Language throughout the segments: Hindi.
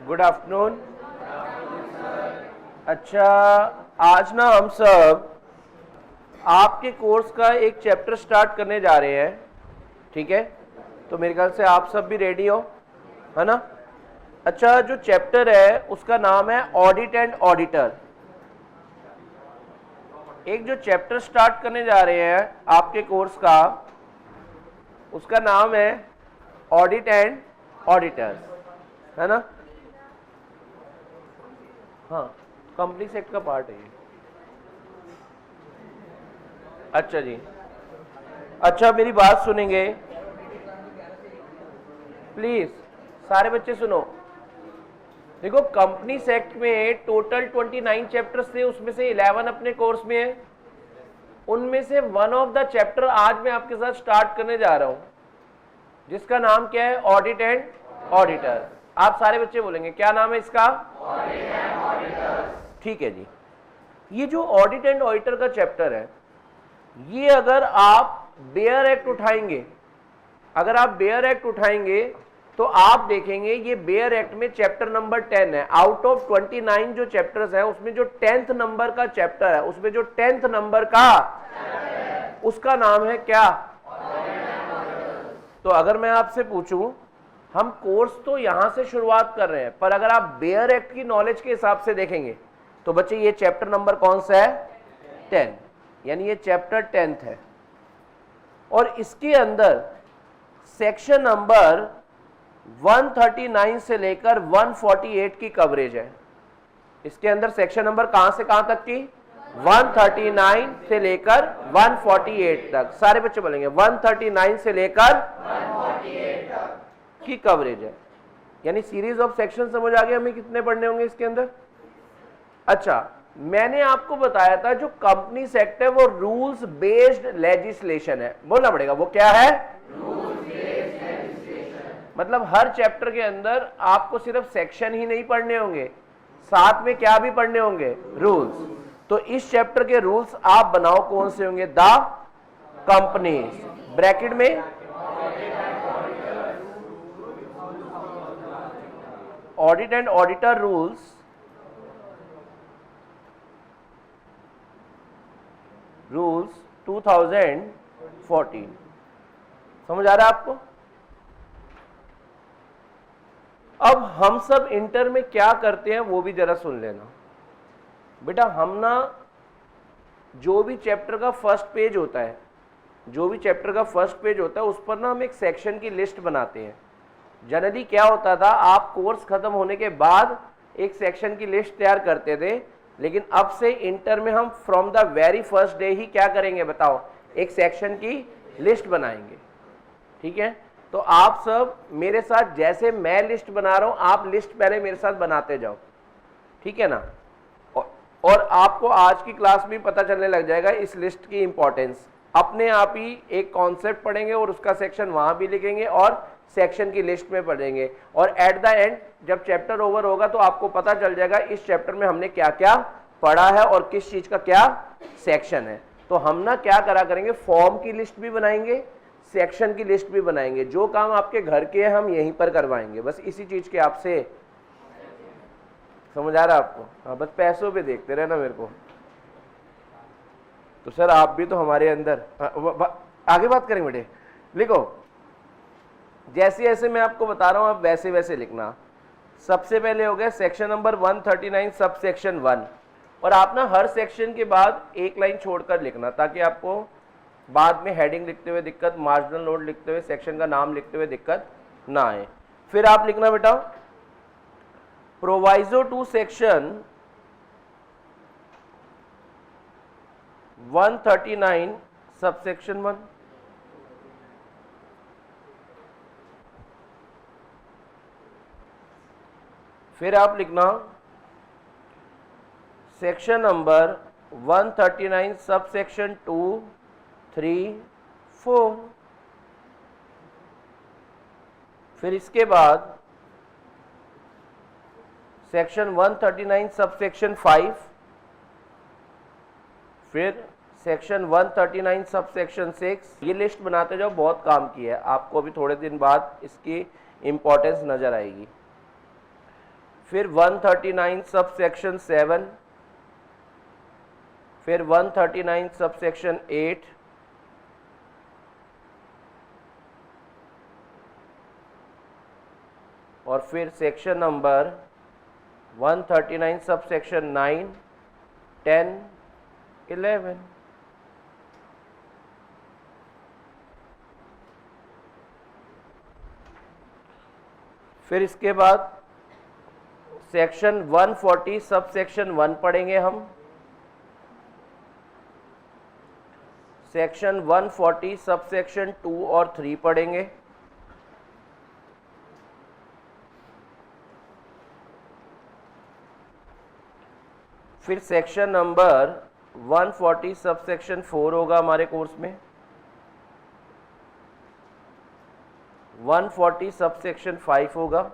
Good afternoon. अच्छा, आज ना हम सब आपके कोर्स का एक चैप्टर स्टार्ट करने जा रहे हैं, ठीक है? तो मेरे ख्याल से आप सब भी रेडी हो, है ना? अच्छा, जो चैप्टर है उसका नाम है ऑडिट एंड ऑडिटर। एक जो चैप्टर स्टार्ट करने जा रहे हैं आपके कोर्स का, उसका नाम है ऑडिट एंड ऑडिटर्स, है ना? हाँ, कंपनी सेक्ट का पार्ट है ये। अच्छा जी, अच्छा मेरी बात सुनेंगे प्लीज, सारे बच्चे सुनो। देखो, कंपनी सेक्ट में टोटल 29 चैप्टर्स थे, उसमें से 11 अपने कोर्स में है। उनमें से वन ऑफ द चैप्टर आज मैं आपके साथ स्टार्ट करने जा रहा हूं, जिसका नाम क्या है? Audit and auditor. आप सारे बच्चे बोलेंगे क्या नाम है इसका? Audit and auditor. ठीक है जी। ये जो ऑडिट एंड ऑडिटर का चैप्टर है, ये अगर आप बेयर एक्ट उठाएंगे, अगर आप बेयर एक्ट उठाएंगे तो आप देखेंगे ये बेयर एक्ट में चैप्टर नंबर 10 है। आउट ऑफ 29 जो चैप्टर्स है उसमें जो 10th नंबर का चैप्टर है, उसमें जो 10th नंबर का, उसका नाम है क्या? तो अगर मैं आपसे पूछूं, हम कोर्स तो यहां से शुरुआत कर रहे हैं, पर अगर आप बेयर एक्ट की नॉलेज के हिसाब से देखेंगे तो बच्चे ये चैप्टर नंबर कौन सा है? 10, यानी ये चैप्टर 10th है। और इसके अंदर सेक्शन नंबर 139 से लेकर 148 की कवरेज है। इसके अंदर सेक्शन नंबर कहां से कहां तक की? 139 से लेकर 148 तक। सारे बच्चे बोलेंगे 139 से लेकर 148 तक की कवरेज है। यानी सीरीज ऑफ सेक्शन समझ आ गया हमें कितने पढ़ने होंगे इसके अंदर? अच्छा, मैंने आपको बताया था जो कंपनी सेक्ट है वो रूल्स बेस्ड लेजिस्लेशन है। बोलना पड़ेगा, वो क्या है? Rules based legislation. मतलब हर चैप्टर के अंदर आपको सिर्फ सेक्शन ही नहीं पढ़ने होंगे, साथ में क्या भी पढ़ने होंगे? रूल्स। तो इस चैप्टर के रूल्स आप बनाओ कौन से होंगे? द कंपनी, ब्रैकेट में audit and auditor rules, rules 2014। समझ आ रहा है आपको? अब हम सब इंटर में क्या करते हैं वो भी जरा सुन लेना बेटा। हम ना जो भी चैप्टर का फर्स्ट पेज होता है, जो भी चैप्टर का फर्स्ट पेज होता है उस पर ना हम एक सेक्शन की लिस्ट बनाते हैं। जनरली क्या होता था, आप कोर्स खत्म होने के बाद एक सेक्शन की लिस्ट तैयार करते थे, लेकिन अब से इंटर में हम from the very first day ही क्या करेंगे बताओ? एक सेक्शन की लिस्ट बनाएंगे, ठीक है? तो आप सब मेरे साथ, जैसे मैं लिस्ट बना रहा हूं, आप लिस्ट पहले मेरे साथ बनाते जाओ, ठीक है ना? और आपको आज की क्लास में पता चलने लग जाएगा इस लिस्ट की इंपॉर्टेंस। अपने आप ही एक कॉन्सेप्ट पढ़ेंगे और उसका सेक्शन वहां भी लिखेंगे और सेक्शन की लिस्ट में पढ़ेंगे, और एट द एंड जब चैप्टर ओवर होगा तो आपको पता चल जाएगा इस चैप्टर में हमने क्या क्या पढ़ा है और किस चीज का क्या सेक्शन है। तो हम ना क्या करा करेंगे, फॉर्म की लिस्ट भी बनाएंगे, सेक्शन की लिस्ट भी बनाएंगे। जो काम आपके घर के हैं हम यहीं पर करवाएंगे, बस इसी चीज के आपसे। समझ आ रहा है आपको? हाँ, बस पैसों पे देखते रहे ना मेरे को। तो सर आप भी तो हमारे अंदर, आगे बात करेंगे बेटे। लिखो, जैसे जैसे मैं आपको बता रहा हूं आप वैसे वैसे लिखना। सबसे पहले हो गया सेक्शन नंबर 139 सब सेक्शन 1, और आप ना हर सेक्शन के बाद एक लाइन छोड़कर लिखना, ताकि आपको बाद में हेडिंग लिखते हुए दिक्कत, मार्जिनल नोट लिखते हुए, सेक्शन का नाम लिखते हुए दिक्कत ना आए। फिर आप लिखना बेटा, proviso to section 139 sub section 1। फिर आप लिखना सेक्शन नंबर 139 सब सेक्शन 2, 3, 4। फिर इसके बाद सेक्शन 139 सब सेक्शन 5, फिर सेक्शन 139 सब सेक्शन 6। ये लिस्ट बनाते जाओ, बहुत काम की है, आपको भी थोड़े दिन बाद इसकी इंपॉर्टेंस नजर आएगी। फिर 139 सब सेक्शन 7, फिर 139 सब सेक्शन 8, और फिर सेक्शन नंबर 139 सब सेक्शन 9, 10, 11। फिर इसके बाद सेक्शन 140 सब सेक्शन 1 पढ़ेंगे हम। सेक्शन 140 सब सेक्शन 2 और 3 पढ़ेंगे। फिर सेक्शन नंबर 140 सब सेक्शन 4 होगा हमारे कोर्स में। 140 सब सेक्शन 5 होगा,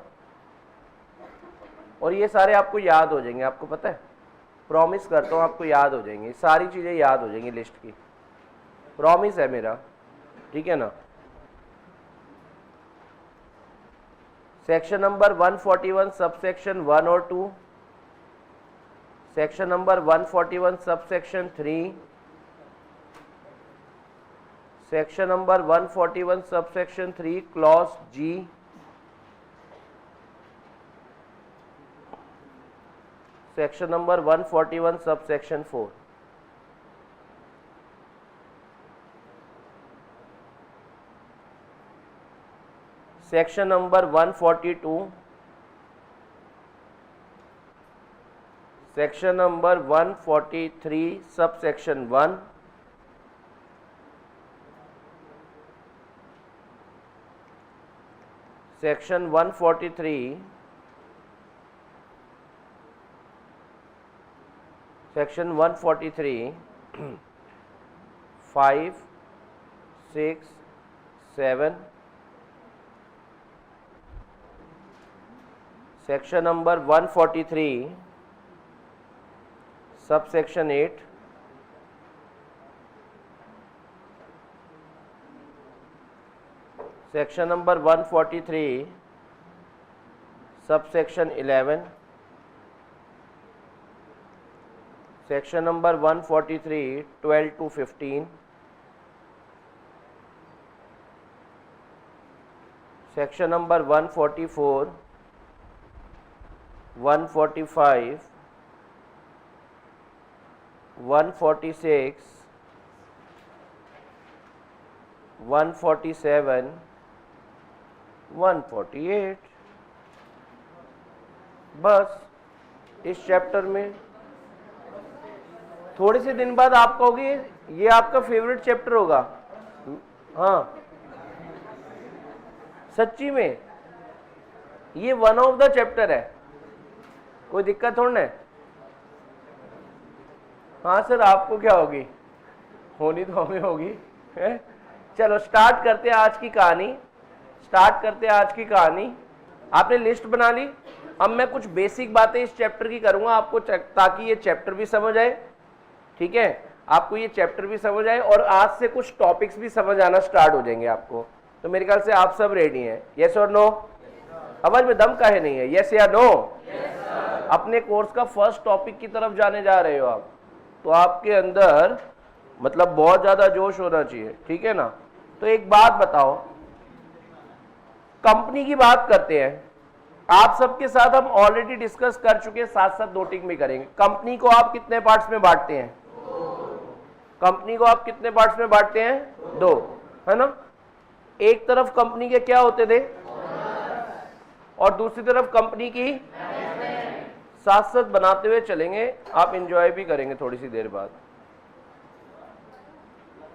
और ये सारे आपको याद हो जाएंगे, आपको पता है, प्रॉमिस करता हूँ आपको याद हो जाएंगे, सारी चीज़ें याद हो जाएंगी लिस्ट की, प्रॉमिस है मेरा, ठीक है ना। सेक्शन नंबर 141 सब सेक्शन 1 और 2, section number 141 sub section 3, section number 141 sub section 3 clause ji, section number 141 sub section 4। Section number 142, section number 143 sub section 1, section 143, section 143 5, 6, 7, section number 143 sub section 8, section number 143 sub section 11, section number 143 12 to 15, section number 144 145 146 147 148। बस इस चैप्टर में थोड़े से दिन बाद आप कहोगे ये आपका फेवरेट चैप्टर होगा। हाँ, सच्ची में ये वन ऑफ द चैप्टर है, कोई दिक्कत थोड़ा है। हाँ सर, आपको क्या होगी, होनी तो हमें होगी है? चलो स्टार्ट करते हैं आज की कहानी, स्टार्ट करते हैं आज की कहानी। आपने लिस्ट बना ली, अब मैं कुछ बेसिक बातें इस चैप्टर की करूंगा आपको, ताकि ये चैप्टर भी समझ आए, ठीक है, आपको ये चैप्टर भी समझ आए और आज से कुछ टॉपिक्स भी समझ आना स्टार्ट हो जाएंगे आपको। तो मेरे ख्याल से आप सब रेडी हैं, यस और नो? आवाज में दम काहे नहीं है, यस या नो? अपने कोर्स का फर्स्ट टॉपिक की तरफ जाने जा रहे हो आप, तो आपके अंदर मतलब बहुत ज्यादा जोश होना चाहिए, ठीक है ना। तो एक बात बताओ, कंपनी की बात करते हैं, आप सबके साथ हम ऑलरेडी डिस्कस कर चुके हैं, साथ साथ नोटिंग भी करेंगे। कंपनी को आप कितने पार्ट्स में बांटते हैं? कंपनी को आप कितने पार्ट्स में बांटते हैं? 2, है ना। एक तरफ कंपनी के क्या होते थे और दूसरी तरफ कंपनी की, साथ साथ बनाते हुए चलेंगे, आप एंजॉय भी करेंगे थोड़ी सी देर बाद।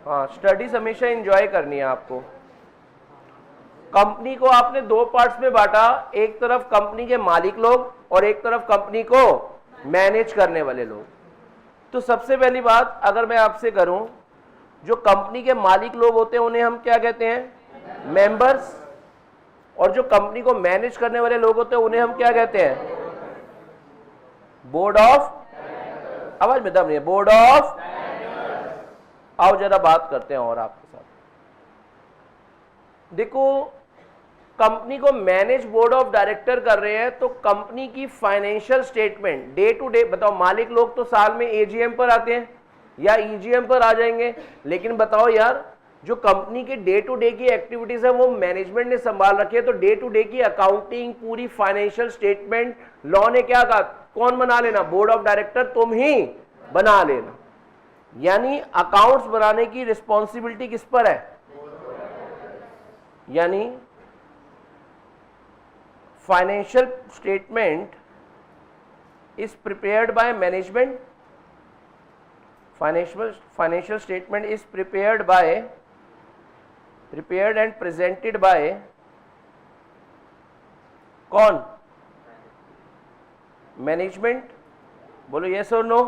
हाँ, स्टडीज हमेशा एंजॉय करनी है आपको। कंपनी को आपने 2 पार्ट्स में बांटा, एक तरफ कंपनी के मालिक लोग और एक तरफ कंपनी को मैनेज करने वाले लोग। तो सबसे पहली बात अगर मैं आपसे करूं, जो कंपनी के मालिक लोग होते हैं उन्हें हम क्या कहते हैं? मेंबर्स। और जो कंपनी को मैनेज करने वाले लोग होते हैं उन्हें हम क्या कहते हैं? बोर्ड ऑफ, आवाज में दम नहीं है, बोर्ड ऑफ। आओ जरा बात करते हैं और आपके साथ। देखो, कंपनी को मैनेज बोर्ड ऑफ डायरेक्टर कर रहे हैं, तो कंपनी की financial statement day to day, बताओ मालिक लोग तो साल में एजीएम पर आते हैं या ईजीएम पर आ जाएंगे, लेकिन बताओ यार जो कंपनी के डे टू डे की एक्टिविटीज है वो मैनेजमेंट ने संभाल रखी है, तो डे टू डे की अकाउंटिंग, पूरी फाइनेंशियल स्टेटमेंट लॉ ने क्या कहा, कौन बना लेना, बोर्ड ऑफ डायरेक्टर तुम ही बना लेना। यानी अकाउंट्स बनाने की रिस्पॉन्सिबिलिटी किस पर है, यानी financial statement is prepared by management, financial statement is prepared and presented by कौन, मैनेजमेंट। बोलो यस और नो।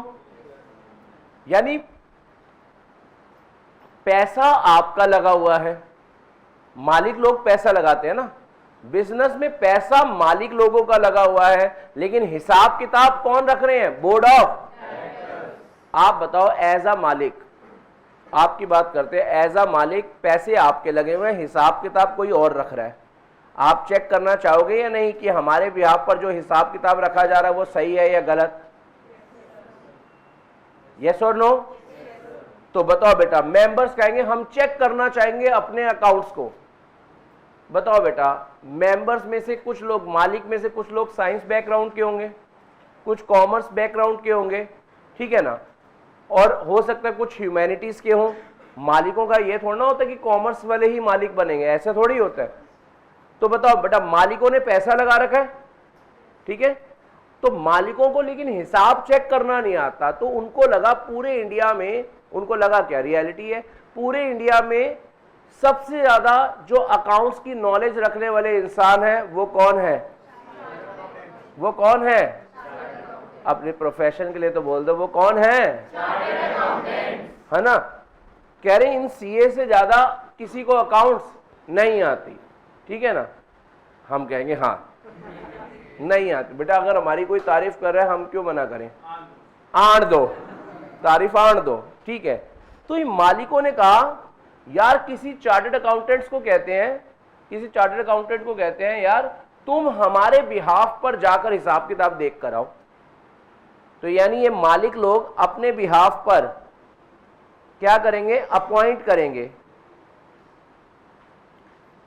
यानी पैसा आपका लगा हुआ है, मालिक लोग पैसा लगाते हैं ना, बिजनेस में पैसा मालिक लोगों का लगा हुआ है, लेकिन हिसाब किताब कौन रख रहे हैं, बोर्ड ऑफ। आप बताओ एज अ मालिक, आपकी बात करते हैं, एज अ मालिक पैसे आपके लगे हुए हैं, हिसाब किताब कोई और रख रहा है, आप चेक करना चाहोगे या नहीं कि हमारे बिहाफ पर जो हिसाब किताब रखा जा रहा है वो सही है या गलत, यस और नो। तो बताओ बेटा, मेंबर्स कहेंगे हम चेक करना चाहेंगे अपने अकाउंट्स को। बताओ बेटा, मेंबर्स में से कुछ लोग, मालिक में से कुछ लोग साइंस बैकग्राउंड के होंगे, कुछ कॉमर्स बैकग्राउंड के होंगे, ठीक है ना, और हो सकता है कुछ ह्यूमैनिटीज के हों। मालिकों का ये थोड़ा ना होता है कि कॉमर्स वाले ही मालिक बनेंगे, ऐसा थोड़ी होता है। तो बताओ बेटा, मालिकों ने पैसा लगा रखा है, ठीक है, तो मालिकों को लेकिन हिसाब चेक करना नहीं आता, तो उनको लगा पूरे इंडिया में, उनको लगा क्या रियलिटी है, पूरे इंडिया में सबसे ज्यादा जो अकाउंट्स की नॉलेज रखने वाले इंसान है वो कौन है, वो कौन है, अपने प्रोफेशन के लिए तो बोल दो, वो कौन है ना। कह रहे इन सीए से ज्यादा किसी को अकाउंट्स नहीं आती, ठीक है ना। हम कहेंगे हाँ नहीं आती। बेटा अगर हमारी कोई तारीफ कर रहा है हम क्यों मना करें, आण दो, तारीफ आण दो, ठीक है। तो ये मालिकों ने कहा यार किसी चार्टर्ड अकाउंटेंट्स को कहते हैं, किसी चार्टर्ड अकाउंटेंट को कहते हैं यार तुम हमारे बिहाफ पर जाकर हिसाब किताब देख कर आओ। तो यानी ये मालिक लोग अपने बिहाफ पर क्या करेंगे, अपॉइंट करेंगे,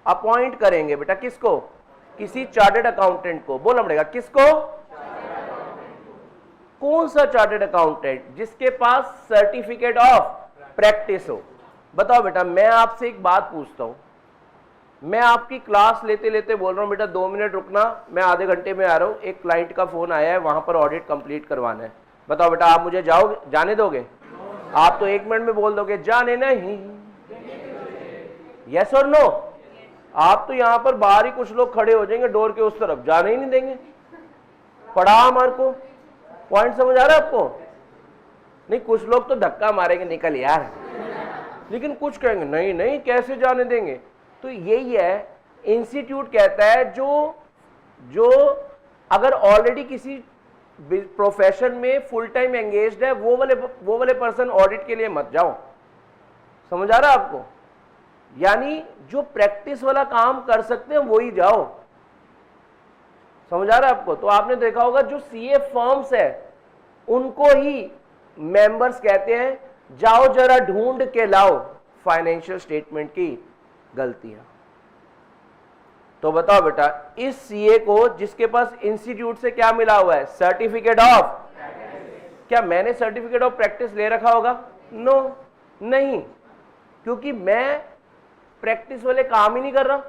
अपॉइंट करेंगे बेटा किसको, किसी चार्टर्ड अकाउंटेंट को। बोलना पड़ेगा किसको, कौन सा चार्टर्ड अकाउंटेंट, जिसके पास सर्टिफिकेट ऑफ प्रैक्टिस हो। बताओ बेटा, मैं आपसे एक बात पूछता हूं, मैं आपकी क्लास लेते लेते बोल रहा हूं बेटा 2 मिनट रुकना, मैं आधे घंटे में आ रहा हूं, एक क्लाइंट का फोन आया है, वहां पर ऑडिट कंप्लीट करवाना है। बताओ बेटा आप मुझे जाने दोगे? आप तो 1 मिनट में बोल दोगे जाने नहीं, यस और नो। आप तो यहां पर बाहर ही कुछ लोग खड़े हो जाएंगे डोर के उस तरफ, जाने ही नहीं देंगे। पढ़ा हमारे को, पॉइंट समझ आ रहा है आपको? नहीं, कुछ लोग तो धक्का मारेंगे निकल यार, लेकिन कुछ कहेंगे नहीं नहीं कैसे जाने देंगे। तो यही है, इंस्टीट्यूट कहता है जो अगर ऑलरेडी किसी प्रोफेशन में फुल टाइम एंगेज्ड है वो वाले पर्सन ऑडिट के लिए मत जाओ। समझ आ रहा है आपको? यानी जो प्रैक्टिस वाला काम कर सकते हैं वही जाओ। समझ आ रहा है आपको? तो आपने देखा होगा जो सीए फर्म्स है उनको ही मेंबर्स कहते हैं जाओ जरा ढूंढ के लाओ फाइनेंशियल स्टेटमेंट की गलतियां। तो बताओ बेटा, इस सीए को जिसके पास इंस्टीट्यूट से क्या मिला हुआ है, सर्टिफिकेट ऑफ, क्या मैंने सर्टिफिकेट ऑफ प्रैक्टिस ले रखा होगा? नो, नहीं, क्योंकि मैं प्रैक्टिस वाले काम ही नहीं कर रहा।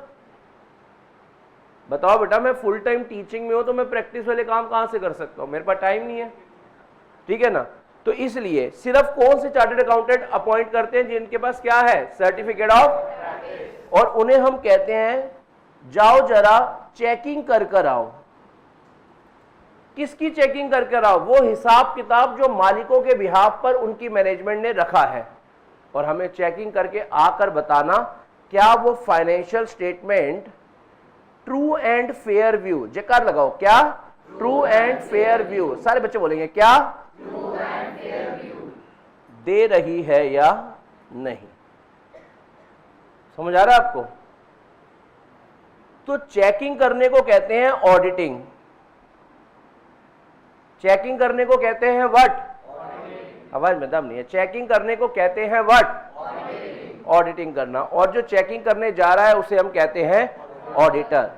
बताओ बेटा, मैं फुल टाइम टीचिंग में हूं तो मैं प्रैक्टिस वाले काम कहां से कर सकता हूं, मेरे पास टाइम नहीं है, ठीक है ना। तो इसलिए सिर्फ कौन से चार्टर्ड अकाउंटेंट अपॉइंट करते हैं जिनके पास क्या है, सर्टिफिकेट ऑफ, और उन्हें हम कहते हैं जाओ जरा चेकिंग कर कर आओ। किसकी चेकिंग कर कर आओ? वो हिसाब किताब जो मालिकों के बिहाफ पर उनकी मैनेजमेंट ने रखा है, और हमें चेकिंग करके आकर बताना क्या वो financial statement true and fair view, जयकार लगाओ, क्या ट्रू एंड फेयर व्यू, सारे बच्चे बोलेंगे क्या ट्रू एंड फेयर व्यू दे रही है या नहीं। समझ आ रहा है आपको? तो चेकिंग करने को कहते हैं ऑडिटिंग। चेकिंग करने को कहते हैं व्हाट? आवाज में दम नहीं है। चेकिंग करने को कहते हैं व्हाट? ऑडिटिंग करना। और जो चेकिंग करने जा रहा है उसे हम कहते हैं ऑडिटर।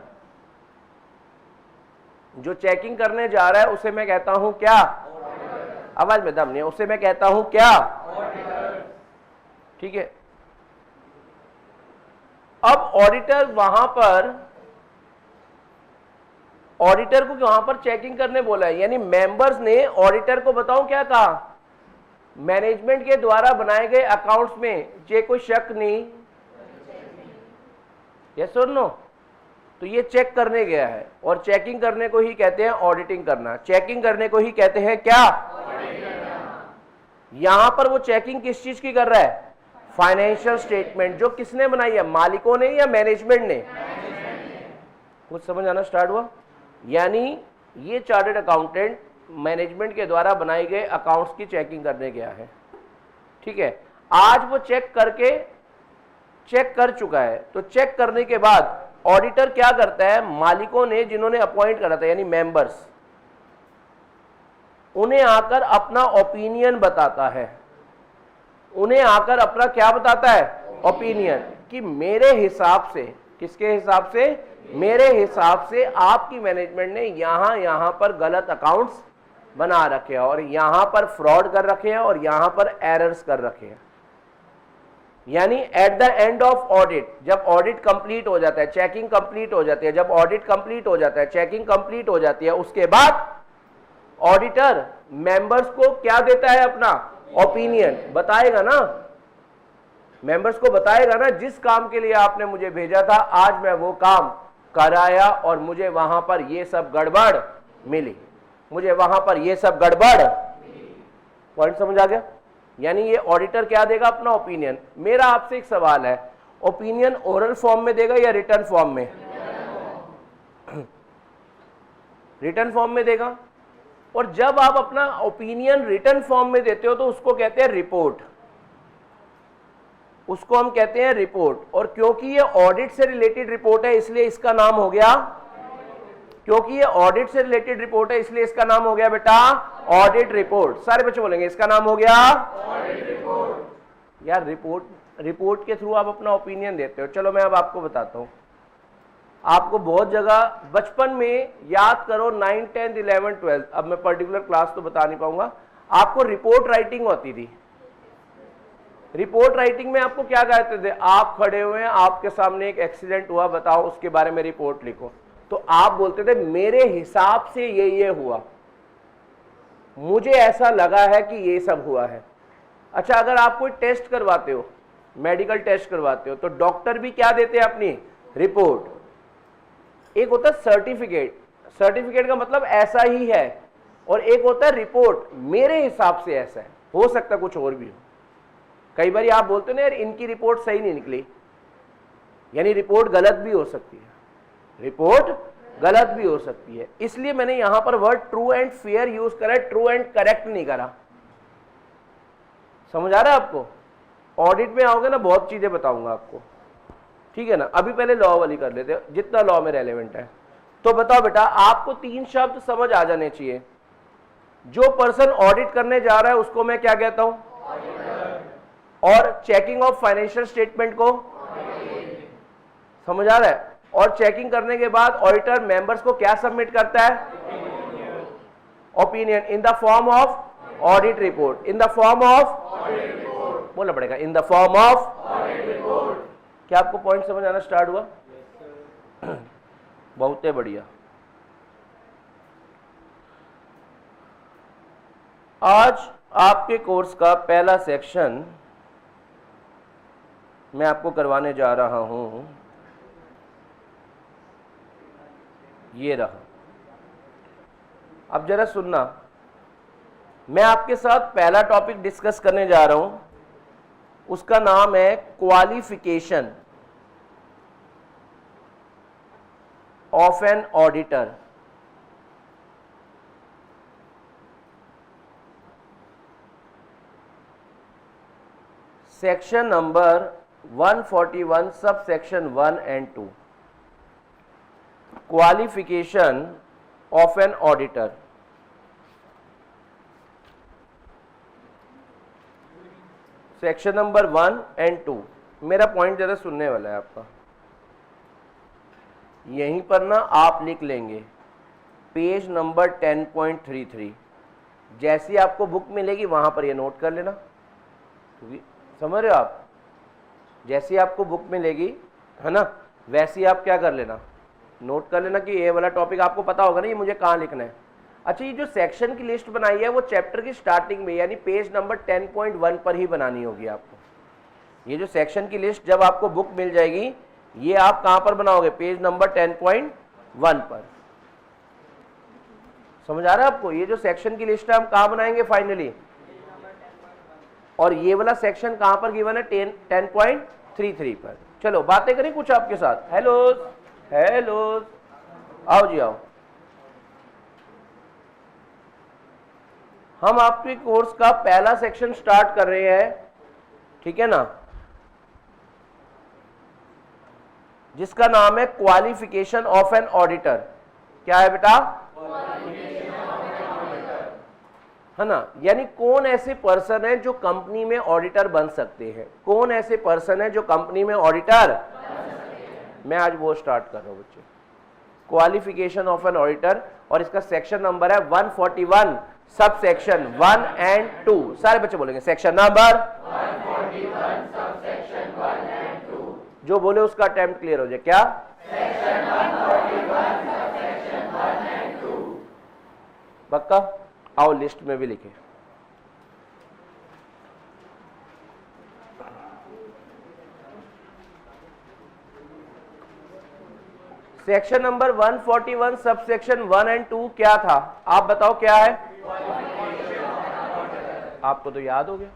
जो चेकिंग करने जा रहा है उसे मैं कहता हूं क्या? आवाज में दम नहीं है। उसे मैं कहता हूं क्या? ठीक है। अब ऑडिटर वहां पर, ऑडिटर को वहां पर चेकिंग करने बोला है, यानी मेंबर्स ने ऑडिटर को बताऊं क्या कहा? मैनेजमेंट के द्वारा बनाए गए अकाउंट्स में जे कोई शक नहीं, यस और नो, तो ये चेक करने गया है। और चेकिंग करने को ही कहते हैं ऑडिटिंग करना। चेकिंग करने को ही कहते हैं क्या? यहां पर वो चेकिंग किस चीज की कर रहा है? Financial statement. जो किसने बनाई है? मालिकों ने या मैनेजमेंट ने? कुछ समझ आना स्टार्ट हुआ? यानी ये चार्टर्ड अकाउंटेंट मैनेजमेंट के द्वारा बनाए गए अकाउंट्स की चेकिंग करने गया है। ठीक है। आज वो चेक कर चुका है। तो चेक करने के बाद ऑडिटर क्या करता है? मालिकों ने जिन्होंने अपॉइंट करा था, यानी मेंबर्स, उन्हें आकर अपना ओपिनियन बताता है। उन्हें आकर अपना क्या बताता है? ओपिनियन, कि मेरे हिसाब से, किसके हिसाब से? मेरे हिसाब से आपकी मैनेजमेंट ने यहां पर गलत अकाउंट्स बना रखे हैं, और यहां पर फ्रॉड कर रखे हैं, और यहां पर एरर्स कर रखे हैं। यानी at the end of audit, जब ऑडिट कंप्लीट हो जाता है, चेकिंग कंप्लीट हो जाती है, जब ऑडिट कंप्लीट हो जाता है, चेकिंग कंप्लीट हो जाती है, उसके बाद ऑडिटर मेंबर्स को क्या देता है? अपना ओपिनियन बताएगा ना, मेंबर्स को बताएगा ना, जिस काम के लिए आपने मुझे भेजा था आज मैं वो काम कराया और मुझे वहां पर ये सब गड़बड़ मिली, मुझे वहां पर ये सब गड़बड़। पॉइंट समझ आ गया? यानी ये ऑडिटर क्या देगा? अपना ओपिनियन। मेरा आपसे एक सवाल है, ओपिनियन ओरल फॉर्म में देगा या रिटर्न फॉर्म में? रिटर्न फॉर्म में देगा। और जब आप अपना ओपिनियन रिटर्न फॉर्म में देते हो तो उसको कहते हैं रिपोर्ट, उसको हम कहते हैं रिपोर्ट। और क्योंकि ये ऑडिट से रिलेटेड रिपोर्ट है इसलिए इसका नाम हो गया, क्योंकि ये ऑडिट से रिलेटेड रिपोर्ट है इसलिए इसका नाम हो गया बेटा ऑडिट रिपोर्ट। सारे बच्चे बोलेंगे इसका नाम हो गया ऑडिट रिपोर्ट। यार रिपोर्ट के थ्रू आप अपना ओपिनियन देते हो। चलो मैं अब आपको बताता हूं। आपको बहुत जगह बचपन में याद करो, 9, 10, 11, 12, अब मैं पर्टिकुलर क्लास तो बता नहीं पाऊंगा, आपको रिपोर्ट राइटिंग होती थी। रिपोर्ट राइटिंग में आपको क्या कहते थे? आप खड़े हुए हैं, आपके सामने एक एक्सीडेंट हुआ, बताओ उसके बारे में रिपोर्ट लिखो। तो आप बोलते थे मेरे हिसाब से ये हुआ, मुझे ऐसा लगा है कि ये सब हुआ है। अच्छा, अगर आप कोई टेस्ट करवाते हो, मेडिकल टेस्ट करवाते हो, तो डॉक्टर भी क्या देते हैं? अपनी रिपोर्ट। एक होता है सर्टिफिकेट, सर्टिफिकेट का मतलब ऐसा ही है, और एक होता है रिपोर्ट, मेरे हिसाब से ऐसा है, हो सकता कुछ और भी हो। कई बार आप बोलते हो ना यार इनकी रिपोर्ट सही नहीं निकली, यानी रिपोर्ट गलत भी हो सकती है, रिपोर्ट गलत भी हो सकती है। इसलिए मैंने यहां पर word true and fair use करा, ट्रू एंड करेक्ट नहीं करा। समझ आ रहा है आपको? ऑडिट में आओगे ना बहुत चीजें बताऊंगा आपको, ठीक है ना। अभी पहले लॉ वाली कर लेते हैं, जितना लॉ में रेलेवेंट है। तो बताओ बेटा, आपको 3 शब्द समझ आ जाने चाहिए। जो पर्सन ऑडिट करने जा रहा है उसको मैं क्या कहता हूं? और चेकिंग ऑफ फाइनेंशियल स्टेटमेंट को समझ आ रहा है? और चेकिंग करने के बाद ऑडिटर मेंबर्स को क्या सबमिट करता है? Opinion in the form of audit report, in the form of, बोलना पड़ेगा, in the form of audit report. क्या आपको पॉइंट समझ आना स्टार्ट हुआ? बहुत ही बढ़िया। आज आपके कोर्स का पहला सेक्शन मैं आपको करवाने जा रहा हूं, ये रहा। अब जरा सुनना, मैं आपके साथ पहला टॉपिक डिस्कस करने जा रहा हूं, उसका नाम है qualification of an auditor. Section number 141 sub section 1 and 2। Qualification of an auditor. Section number 1 and 2। मेरा पॉइंट जरा सुनने वाला है आपका, यहीं पर ना आप लिख लेंगे पेज नंबर 10.33। जैसी आपको बुक मिलेगी वहां पर ये नोट कर लेना, क्योंकि समझ रहे हो आप, जैसी आपको बुक मिलेगी है ना, वैसी आप क्या कर लेना, नोट कर लेना कि ये वाला टॉपिक आपको पता होगा ना ये मुझे कहाँ लिखना है। अच्छा, ये जो सेक्शन की लिस्ट बनाई है वो चैप्टर की स्टार्टिंग में यानी पेज नंबर 10.1 पर ही बनानी होगी आपको। ये जो सेक्शन की लिस्ट जब आपको बुक मिल जाएगी ये आप कहां पर बनाओगे, पेज नंबर 10.1 पर। समझ आ रहा है आपको? ये जो सेक्शन की लिस्ट है हम कहां बनाएंगे फाइनली, और ये वाला सेक्शन कहां पर गिवन है, 10.33 पर। चलो बातें करें कुछ आपके साथ। हेलो हेलो, आओ जी आओ। हम आपके कोर्स का पहला सेक्शन स्टार्ट कर रहे हैं, ठीक है ना, जिसका नाम है क्वालिफिकेशन ऑफ एन ऑडिटर। क्या है बेटा? है ना, यानी कौन ऐसे पर्सन है जो कंपनी में ऑडिटर बन सकते हैं, कौन ऐसे पर्सन है जो कंपनी में ऑडिटर, मैं आज वो स्टार्ट कर रहा हूं बच्चे, क्वालिफिकेशन ऑफ एन ऑडिटर। और इसका सेक्शन नंबर है 141, सब सेक्शन 1 एंड 2। सारे बच्चे बोलेंगे section number 141, sub section 1 and 2। जो बोले उसका अटेम्प्ट क्लियर हो जाए। क्या? Section 141, sub section 1 and 2। पक्का? आओ लिस्ट में भी लिखे। Section number 141 sub section 1 and 2 क्या था, आप बताओ क्या है? आपको तो याद हो गया,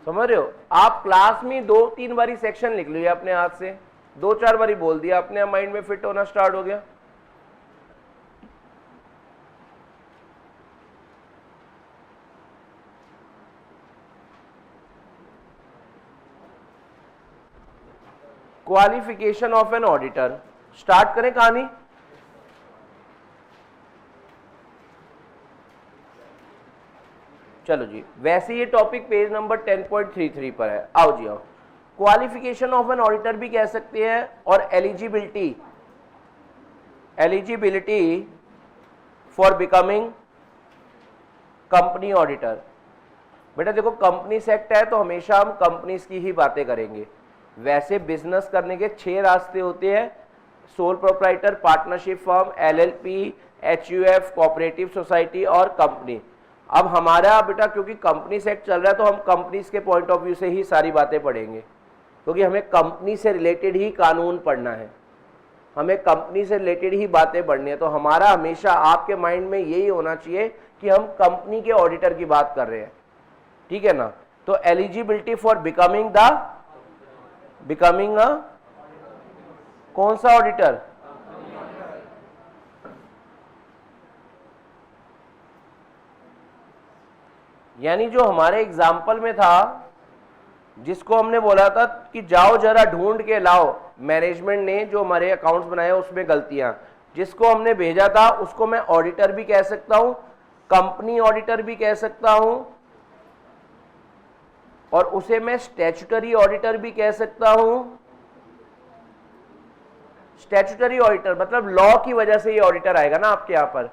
समझ रहे हो? आप क्लास में 2-3 बारी सेक्शन लिख लिया अपने हाथ से, 2-4 बारी बोल दिया, अपने माइंड में फिट होना स्टार्ट हो गया। Qualification of an auditor, start करें कहानी। चलो जी, वैसे ये टॉपिक पेज नंबर 10.33 पर है। आओ जी आओ। क्वालिफिकेशन ऑफ एन ऑडिटर भी कह सकते हैं, और eligibility, eligibility for becoming company auditor. बेटा देखो, कंपनीज एक्ट है तो हमेशा हम कंपनीज की ही बातें करेंगे। वैसे बिजनेस करने के 6 रास्ते होते हैं, sole proprietor, partnership firm, LLP, HUF, cooperative society और कंपनी। अब हमारा बेटा क्योंकि कंपनी सेक्ट चल रहा है तो हम कंपनीज के पॉइंट ऑफ व्यू से ही सारी बातें पढ़ेंगे, क्योंकि हमें कंपनी से रिलेटेड ही कानून पढ़ना है, हमें कंपनी से रिलेटेड ही बातें पढ़नी है। तो हमारा हमेशा आपके माइंड में यही होना चाहिए कि हम कंपनी के ऑडिटर की बात कर रहे हैं, ठीक है ना। तो एलिजिबिलिटी फॉर बिकमिंग कौन सा ऑडिटर? यानी जो हमारे एग्जाम्पल में था, जिसको हमने बोला था कि जाओ जरा ढूंढ के लाओ, मैनेजमेंट ने जो हमारे अकाउंट्स बनाए उसमें गलतियां, जिसको हमने भेजा था उसको मैं ऑडिटर भी कह सकता हूं, कंपनी ऑडिटर भी कह सकता हूं, और उसे मैं स्टैट्यूटरी ऑडिटर भी कह सकता हूं। स्टैट्यूटरी ऑडिटर मतलब लॉ की वजह से ये ऑडिटर आएगा ना आपके यहां पर।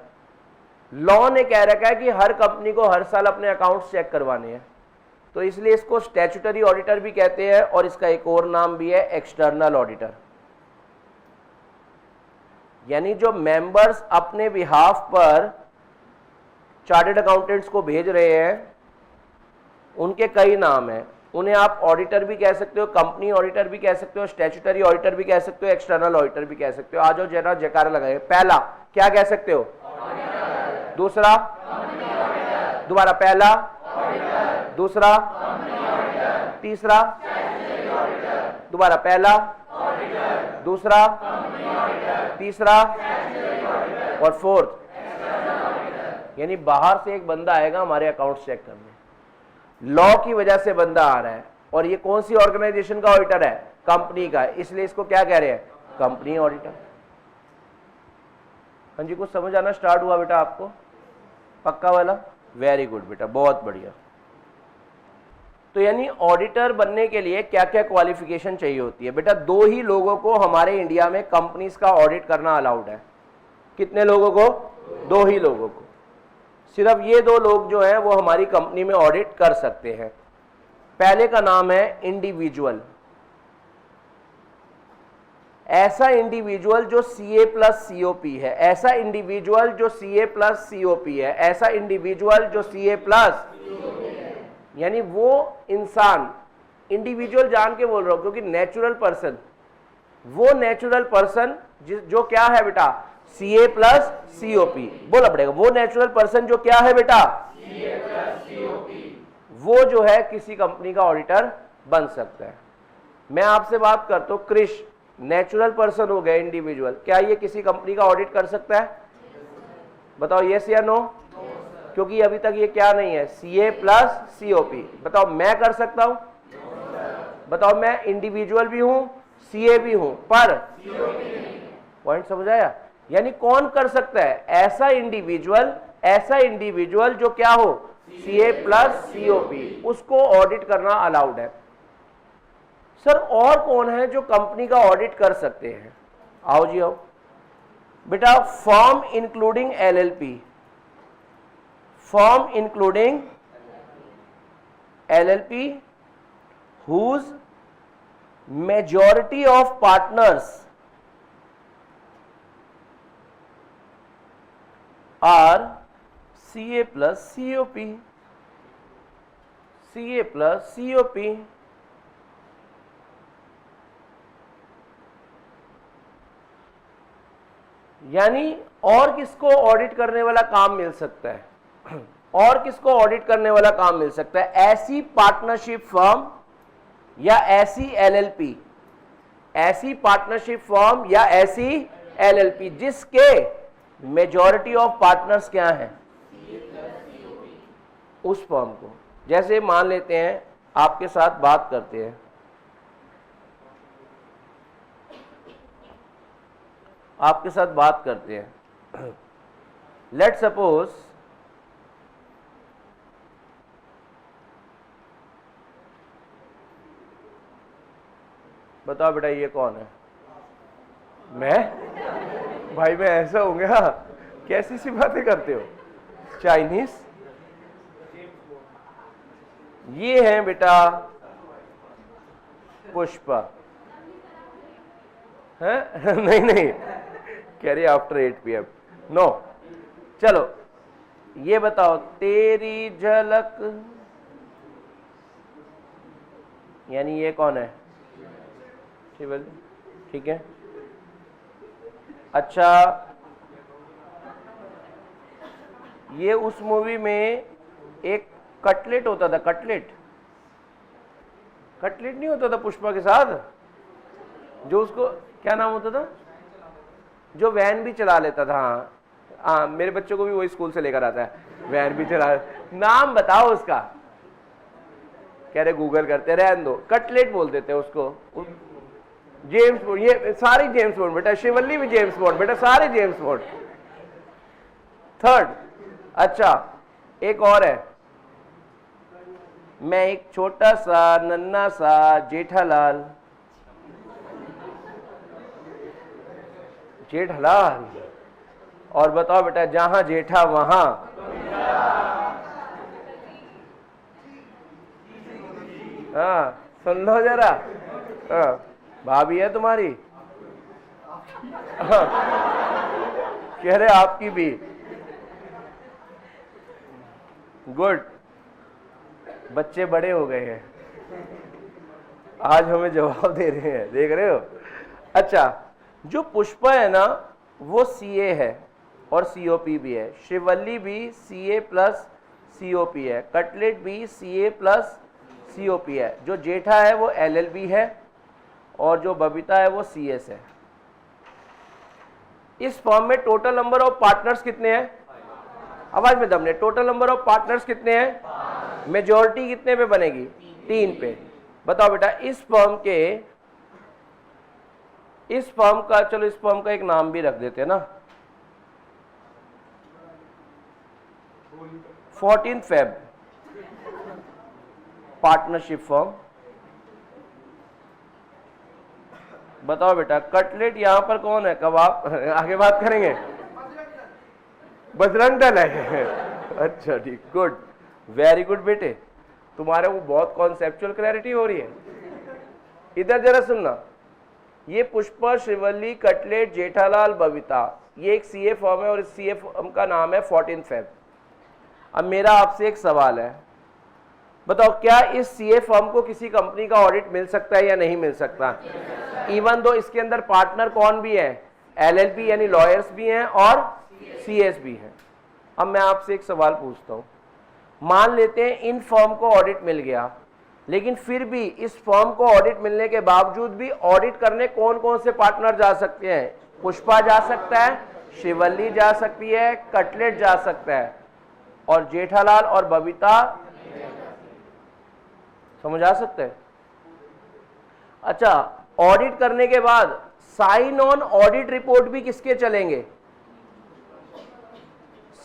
लॉ ने कह रखा है कि हर कंपनी को हर साल अपने अकाउंट्स चेक करवाने हैं, तो इसलिए इसको स्टैट्यूटरी ऑडिटर भी कहते हैं, और इसका एक और नाम भी है एक्सटर्नल ऑडिटर। यानी जो मेंबर्स अपने बिहाफ पर चार्टर्ड अकाउंटेंट्स को भेज रहे हैं उनके कई नाम हैं, उन्हें आप ऑडिटर भी कह सकते हो, कंपनी ऑडिटर भी कह सकते हो, स्टैट्यूटरी ऑडिटर भी कह सकते हो, एक्सटर्नल ऑडिटर भी कह सकते हो। आज जरा जयकारा लगाए। पहला क्या कह सकते हो? ऑडिटर। दूसरा? Company auditor. दोबारा पहला ऑडिटर, दूसरा कंपनी ऑडिटर, तीसरा स्टैट्यूटरी ऑडिटर, दोबारा पहला ऑडिटर, दूसरा कंपनी ऑडिटर, तीसरा स्टैट्यूटरी ऑडिटर, और फोर्थ एक्सटर्नल ऑडिटर। यानी बाहर से एक बंदा आएगा हमारे अकाउंट्स चेक करने, लॉ की वजह से बंदा आ रहा है, और ये कौन सी ऑर्गेनाइजेशन का ऑडिटर है? कंपनी का, इसलिए इसको क्या कह रहे हैं? Company auditor. हाँ जी, कुछ समझ आना स्टार्ट हुआ बेटा आपको? पक्का वाला? वेरी गुड बेटा, बहुत बढ़िया। तो यानी ऑडिटर बनने के लिए क्या क्या क्वालिफिकेशन चाहिए होती है बेटा? 2 ही लोगों को हमारे इंडिया में कंपनीज का ऑडिट करना अलाउड है। कितने लोगों को? 2 ही लोगों को। सिर्फ ये 2 लोग जो हैं वो हमारी कंपनी में ऑडिट कर सकते हैं। पहले का नाम है इंडिविजुअल। ऐसा इंडिविजुअल जो CA प्लस COP है, ऐसा इंडिविजुअल जो CA प्लस COP है, ऐसा इंडिविजुअल जो CA प्लस, यानी वो इंसान, इंडिविजुअल जान के बोल रहा हूं क्योंकि नेचुरल पर्सन, वो नेचुरल पर्सन जो क्या है बेटा? CA plus COP। बोला पड़ेगा, वो नेचुरल पर्सन जो क्या है बेटा? CA plus COP। वो जो है किसी कंपनी का ऑडिटर बन सकता है। मैं आपसे बात करता हूं, क्रिश नेचुरल पर्सन हो गया, इंडिविजुअल, क्या ये किसी कंपनी का ऑडिट कर सकता है? बताओ यस या नो? क्योंकि अभी तक ये क्या नहीं है? CA plus COP। बताओ मैं कर सकता हूं? बताओ मैं इंडिविजुअल भी हूं, CA भी हूं, पर पॉइंट समझ आया? यानी कौन कर सकता है? ऐसा इंडिविजुअल जो क्या हो? CA प्लस COP, उसको ऑडिट करना अलाउड है। सर और कौन है जो कंपनी का ऑडिट कर सकते हैं? आओ जी आओ बेटा। Firm including LLP, firm including LLP whose majority of partners are CA plus COP, CA plus COP। यानी और किसको ऑडिट करने वाला काम मिल सकता है? और किसको ऑडिट करने वाला काम मिल सकता है? ऐसी पार्टनरशिप फर्म या ऐसी LLP, ऐसी पार्टनरशिप फर्म या ऐसी LLP जिसके मेजॉरिटी ऑफ पार्टनर्स क्या हैं? उस फर्म को। जैसे मान लेते हैं आपके साथ बात करते हैं, आपके साथ बात करते हैं, लेट सपोज बताओ बेटा ये कौन है? मैं? भाई मैं ऐसा हो गया? कैसी सी बातें करते हो? चाइनीज? ये है बेटा पुष्पा है? नहीं नहीं, कह रही आफ्टर 8 PM। नो, चलो ये बताओ, तेरी झलक, यानी ये कौन है? ठीक है। अच्छा, ये उस मूवी में एक कटलेट होता था, कटलेट नहीं होता था पुष्पा के साथ, जो उसको क्या नाम होता था, जो वैन भी चला लेता था? हाँ, मेरे बच्चों को भी वही स्कूल से लेकर आता है, वैन भी चला। नाम बताओ उसका। कह रहे गूगल करते, रहने दो, कटलेट बोल देते उसको। जेम्स बॉन्ड, ये सारी जेम्स बॉन्ड बेटा, शिवल्ली भी जेम्स बॉन्ड बेटा, सारे जेम्स बॉन्ड। थर्ड, अच्छा एक और है, मैं एक छोटा सा नन्ना सा जेठालाल, जेठालाल, और बताओ बेटा जहां जेठा वहां, हाँ सुन लो जरा, हाँ भाभी है तुम्हारी? हाँ, कह रहे आपकी भी। गुड, बच्चे बड़े हो गए हैं, आज हमें जवाब दे रहे हैं, देख रहे हो? अच्छा, जो पुष्पा है ना वो CA है और COP भी है, शिवल्ली भी CA प्लस COP है, कटलेट भी CA प्लस COP है, जो जेठा है वो LLB है और जो बबीता है वो CS है। इस फर्म में टोटल नंबर ऑफ पार्टनर्स कितने हैं? आवाज में दम नहीं, टोटल नंबर ऑफ पार्टनर्स कितने हैं? मेजॉरिटी कितने पे बनेगी? 3 पे। बताओ बेटा इस फर्म का, चलो इस फर्म का एक नाम भी रख देते हैं ना, 14 Feb पार्टनरशिप फॉर्म। बताओ बेटा, कटलेट यहां पर कौन है? कबाब आगे बात करेंगे। बजरंग दल है। अच्छा ठीक, गुड, वेरी गुड बेटे, तुम्हारे वो बहुत कॉन्सेप्चुअल क्लैरिटी हो रही है। इधर जरा सुनना, ये पुष्पा, श्रीवल्ली, कटलेट, जेठालाल, बबीता, ये एक सीए फॉर्म है और इस सीए फॉर्म का नाम है 14 फेब। अब मेरा आपसे एक सवाल है, बताओ क्या इस सीए फर्म को किसी कंपनी का ऑडिट मिल सकता है या नहीं मिल सकता? इवन दो इसके अंदर पार्टनर कौन भी है, एलएलपी यानी लॉयर्स भी हैं और सीएस भी हैं। अब मैं आपसे एक सवाल पूछता हूं, मान लेते हैं इन फर्म को ऑडिट मिल गया, लेकिन फिर भी इस फर्म को ऑडिट मिलने के बावजूद भी ऑडिट करने कौन कौन से पार्टनर जा सकते हैं? पुष्पा जा सकता है, श्रीवल्ली जा सकती है, कटलेट जा सकता है, और जेठालाल और बबीता समझ आ सकते हैं। अच्छा, ऑडिट करने के बाद साइन ऑन ऑडिट रिपोर्ट भी किसके चलेंगे?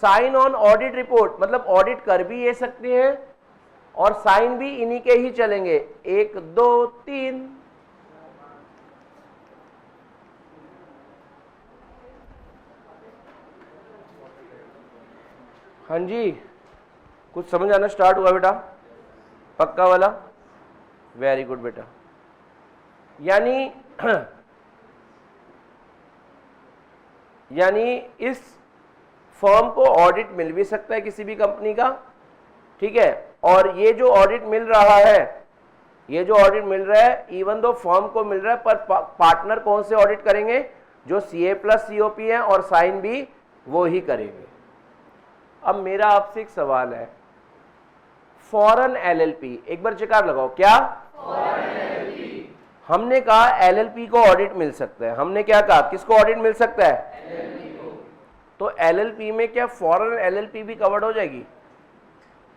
साइन ऑन ऑडिट रिपोर्ट मतलब ऑडिट कर भी ये सकते हैं और साइन भी इन्हीं के ही चलेंगे। 1 2 3। हाँ जी, कुछ समझ आना स्टार्ट हुआ बेटा? पक्का वाला? वेरी गुड बेटा। यानी इस फर्म को ऑडिट मिल भी सकता है किसी भी कंपनी का, ठीक है, और ये जो ऑडिट मिल रहा है, ये जो ऑडिट मिल रहा है इवन दो फर्म को मिल रहा है, पर पार्टनर कौन से ऑडिट करेंगे? जो सीए प्लस सीओपी है और साइन भी वो ही करेंगे। अब मेरा आपसे एक सवाल है, फॉरेन एलएलपी, एक बार चेकार लगाओ, क्या? Foreign LLP. हमने कहा एलएलपी को ऑडिट मिल सकता है, हमने क्या कहा, किसको ऑडिट मिल सकता है? एलएलपी को। तो एलएलपी में क्या फॉरेन एलएलपी भी कवर्ड हो जाएगी?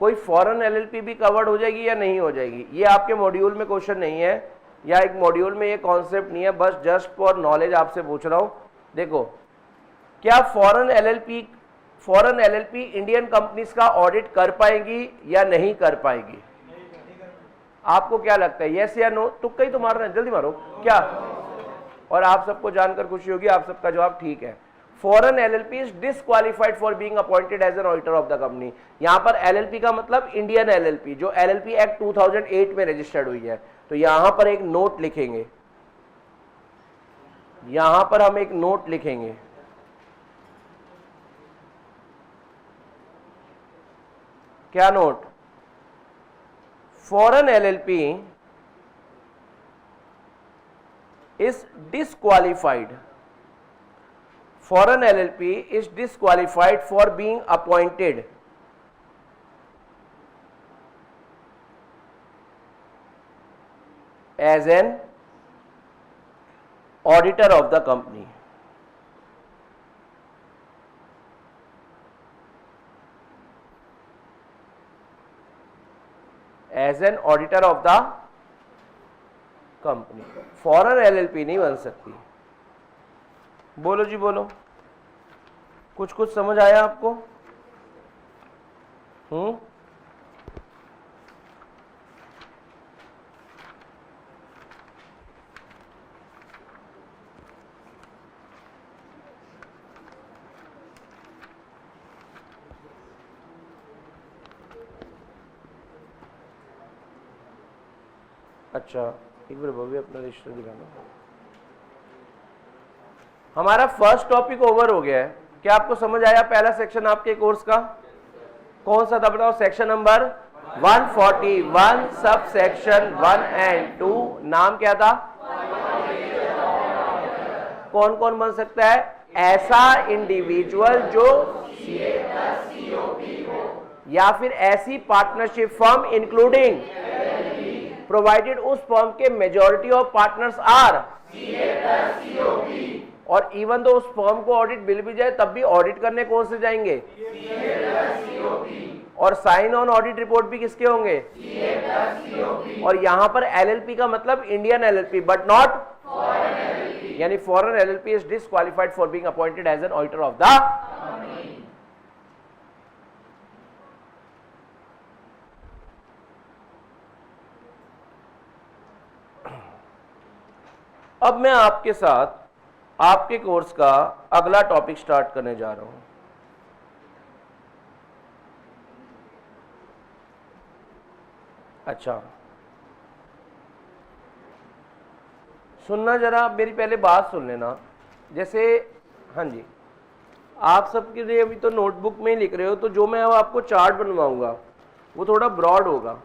कोई फॉरेन एलएलपी भी कवर्ड हो जाएगी या नहीं हो जाएगी? ये आपके मॉड्यूल में क्वेश्चन नहीं है, या एक मॉड्यूल में ये कॉन्सेप्ट नहीं है, बस जस्ट फॉर नॉलेज आपसे पूछ रहा हूं। देखो, क्या फॉरेन एलएलपी इंडियन कंपनीज का ऑडिट कर पाएगी या नहीं कर पाएगी? आपको क्या लगता है, यस या नो? तुक्का ही तो मारना है, जल्दी मारो क्या। और आप सबको जानकर खुशी होगी, आप सबका जवाब ठीक है। Foreign LLP is disqualified for being appointed as an auditor of the company. यहां पर एलएलपी का मतलब इंडियन एलएलपी, जो एलएलपी एक्ट 2008 में रजिस्टर्ड हुई है। तो यहां पर एक नोट लिखेंगे, यहां पर हम एक नोट लिखेंगे, क्या note? Foreign LLP is disqualified, foreign LLP is disqualified for being appointed as an auditor of the company. As an auditor of the company. Foreign LLP नहीं बन सकती। बोलो जी बोलो, कुछ कुछ समझ आया आपको? अच्छा, एक बार भव्य अपना रजिस्टर दिखाना। हमारा फर्स्ट टॉपिक ओवर हो गया है। क्या आपको समझ आया पहला सेक्शन आपके कोर्स का? कौन सा था बताओ? Section number 141, sub section 1 and 2। नाम क्या था? कौन कौन बन सकता है? ऐसा इंडिविजुअल जो या फिर ऐसी पार्टनरशिप फर्म इंक्लूडिंग प्रोवाइडेड उस फर्म के मेजॉरिटी ऑफ पार्टनर्स आर, और इवन तो उस फर्म को ऑडिट बिल भी जाए तब भी ऑडिट करने कौन से जाएंगे? और साइन ऑन ऑडिट रिपोर्ट भी किसके होंगे? और यहां पर एलएलपी का मतलब Indian LLP but not foreign LLP, यानी foreign LLP is disqualified for being appointed as an auditor of the. अब मैं आपके साथ आपके कोर्स का अगला टॉपिक स्टार्ट करने जा रहा हूं। अच्छा, सुनना जरा, मेरी पहले बात सुन लेना। जैसे हाँ जी, आप सबके लिए अभी तो नोटबुक में ही लिख रहे हो, तो जो मैं अब आपको चार्ट बनवाऊंगा वो थोड़ा ब्रॉड होगा।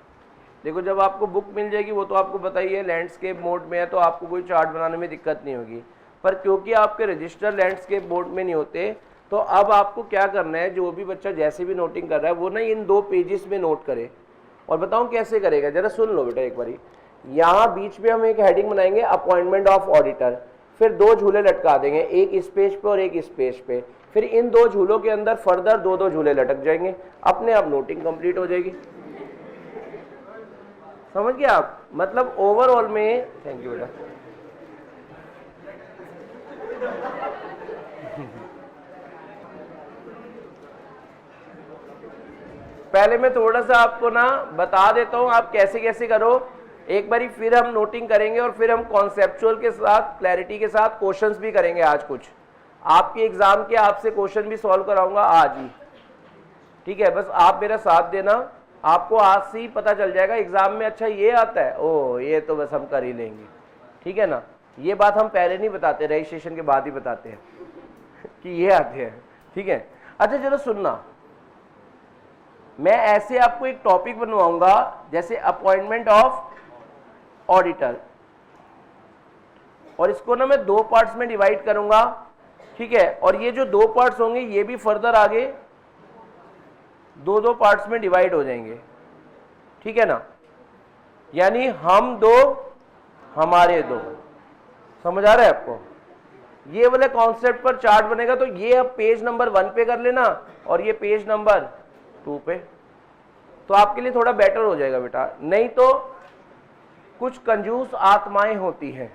देखो, जब आपको बुक मिल जाएगी वो तो आपको बताइए लैंडस्केप मोड में है, तो आपको कोई चार्ट बनाने में दिक्कत नहीं होगी। पर क्योंकि आपके रजिस्टर लैंडस्केप मोड में नहीं होते, तो अब आपको क्या करना है, जो भी बच्चा जैसे भी नोटिंग कर रहा है वो ना इन 2 पेजेस में नोट करे। और बताऊं कैसे करेगा, जरा सुन लो बेटा एक बारी। यहाँ बीच में हम एक हेडिंग बनाएंगे, अपॉइंटमेंट ऑफ ऑडिटर, फिर 2 झूले लटका देंगे, एक इस पेज पे और एक इस पेज पे। फिर इन 2 झूलों के अंदर फर्दर 2-2 झूले लटक जाएंगे, अपने आप नोटिंग कंप्लीट हो जाएगी। समझ गए आप? मतलब ओवरऑल में, थैंक यू बेटा। पहले मैं थोड़ा सा आपको ना बता देता हूं आप कैसे कैसे करो एक बारी, फिर हम नोटिंग करेंगे और फिर हम कॉन्सेप्चुअल के साथ, क्लैरिटी के साथ क्वेश्चंस भी करेंगे। आज कुछ आपके एग्जाम के आपसे क्वेश्चन भी सॉल्व कराऊंगा आज ही, ठीक है? बस आप मेरा साथ देना, आपको आज से ही पता चल जाएगा एग्जाम में। अच्छा ये आता है, ओ ये तो बस हम कर ही लेंगे, ठीक है ना? ये बात हम पहले नहीं बताते, रजिस्ट्रेशन के बाद ही बताते हैं कि ये आते हैं, ठीक है? अच्छा चलो सुनना, मैं ऐसे आपको एक टॉपिक बनवाऊंगा जैसे अपॉइंटमेंट ऑफ ऑडिटर, और इसको ना मैं 2 पार्ट्स में डिवाइड करूंगा, ठीक है? और ये जो 2 पार्ट्स होंगे ये भी फर्दर आगे 2-2 पार्ट्स में डिवाइड हो जाएंगे, ठीक है ना? यानी हम 2 हमारे 2। समझ आ रहा है आपको? ये वाले कॉन्सेप्ट पर चार्ट बनेगा, तो ये अब पेज नंबर 1 पे कर लेना और ये पेज नंबर 2 पे, तो आपके लिए थोड़ा बेटर हो जाएगा बेटा। नहीं तो कुछ कंजूस आत्माएं होती हैं,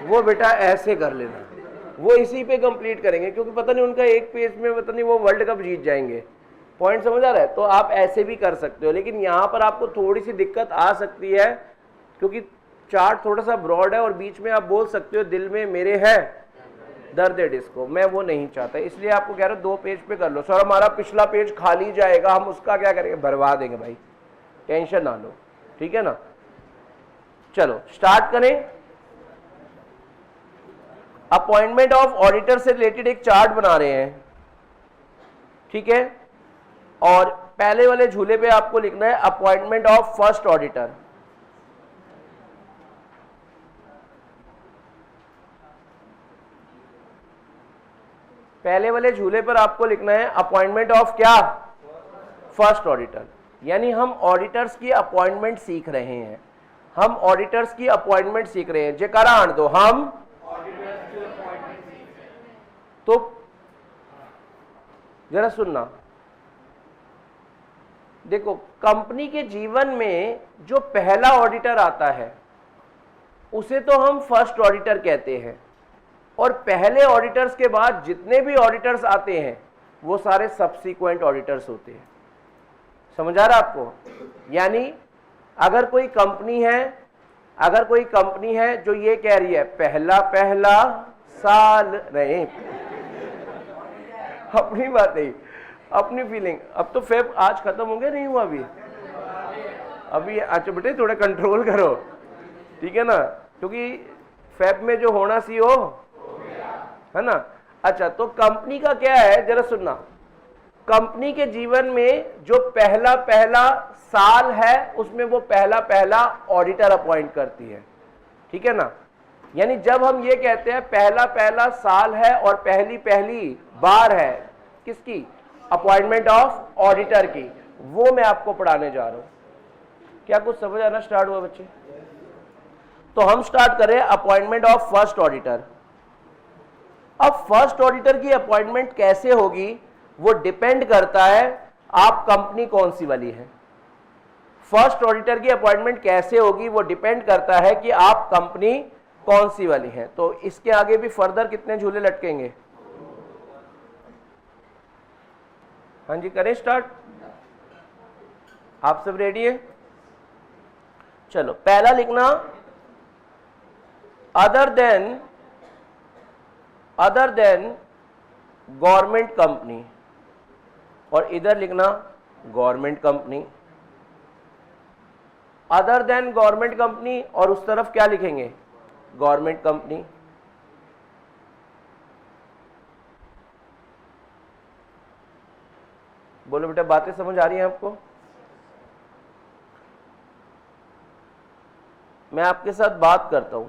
वो बेटा ऐसे कर लेना, वो इसी पे कंप्लीट करेंगे, क्योंकि पता नहीं उनका एक पेज में पता नहीं वो वर्ल्ड कप जीत जाएंगे। पॉइंट समझ आ रहा है? तो आप ऐसे भी कर सकते हो, लेकिन यहाँ पर आपको थोड़ी सी दिक्कत आ सकती है क्योंकि चार्ट थोड़ा सा ब्रॉड है और बीच में आप बोल सकते हो दिल में मेरे है दर्द है डिस्को, मैं वो नहीं चाहता, इसलिए आपको कह रहा हूँ 2 पेज पे कर लो। सर हमारा पिछला पेज खाली जाएगा, हम उसका क्या करेंगे? भरवा देंगे भाई, टेंशन ना लो, ठीक है ना? चलो स्टार्ट करें। अपॉइंटमेंट ऑफ ऑडिटर से रिलेटेड एक चार्ट बना रहे हैं, ठीक है? और पहले वाले झूले पे आपको लिखना है अपॉइंटमेंट ऑफ फर्स्ट ऑडिटर। पहले वाले झूले पर आपको लिखना है अपॉइंटमेंट ऑफ क्या? First auditor. यानी हम ऑडिटर्स की अपॉइंटमेंट सीख रहे हैं, हम ऑडिटर्स की अपॉइंटमेंट सीख रहे हैं। जयकारा आण दो, हम तो जरा सुनना, देखो कंपनी के जीवन में जो पहला ऑडिटर आता है उसे तो हम फर्स्ट ऑडिटर कहते हैं, और पहले ऑडिटर्स के बाद जितने भी ऑडिटर्स आते हैं वो सारे सब्सीक्वेंट ऑडिटर्स होते हैं। समझ आ रहा आपको? यानी अगर कोई कंपनी है जो ये कह रही है पहला साल नहीं, अपनी बात नहीं, अपनी फीलिंग। अब तो फेब आज खत्म हो गया, नहीं हुआ अभी अच्छा बेटे थोड़ा कंट्रोल करो, ठीक है ना? क्योंकि फेब में जो होना सी हो है ना। अच्छा तो कंपनी का क्या है जरा सुनना, कंपनी के जीवन में जो पहला साल है उसमें वो पहला ऑडिटर अपॉइंट करती है, ठीक है ना। यानी जब हम ये कहते हैं पहला साल है और पहली बार है किसकी, अपॉइंटमेंट ऑफ ऑडिटर की, वो मैं आपको पढ़ाने जा रहा हूं। क्या कुछ समझ आना स्टार्ट हुआ बच्चे? तो हम स्टार्ट करें अपॉइंटमेंट ऑफ फर्स्ट ऑडिटर। अब फर्स्ट ऑडिटर की अपॉइंटमेंट कैसे होगी वो डिपेंड करता है आप कंपनी कौन सी वाली है। फर्स्ट ऑडिटर की अपॉइंटमेंट कैसे होगी वो डिपेंड करता है कि आप कंपनी कौन सी वाली है। तो इसके आगे भी फर्दर कितने झूले लटकेंगे? हाँ जी करें स्टार्ट, आप सब रेडी है? चलो पहला लिखना अदर देन गवर्नमेंट कंपनी, और इधर लिखना government company, other than government company, और उस तरफ क्या लिखेंगे, गवर्नमेंट कंपनी। बोलो बेटा, बातें समझ आ रही हैं आपको? मैं आपके साथ बात करता हूं।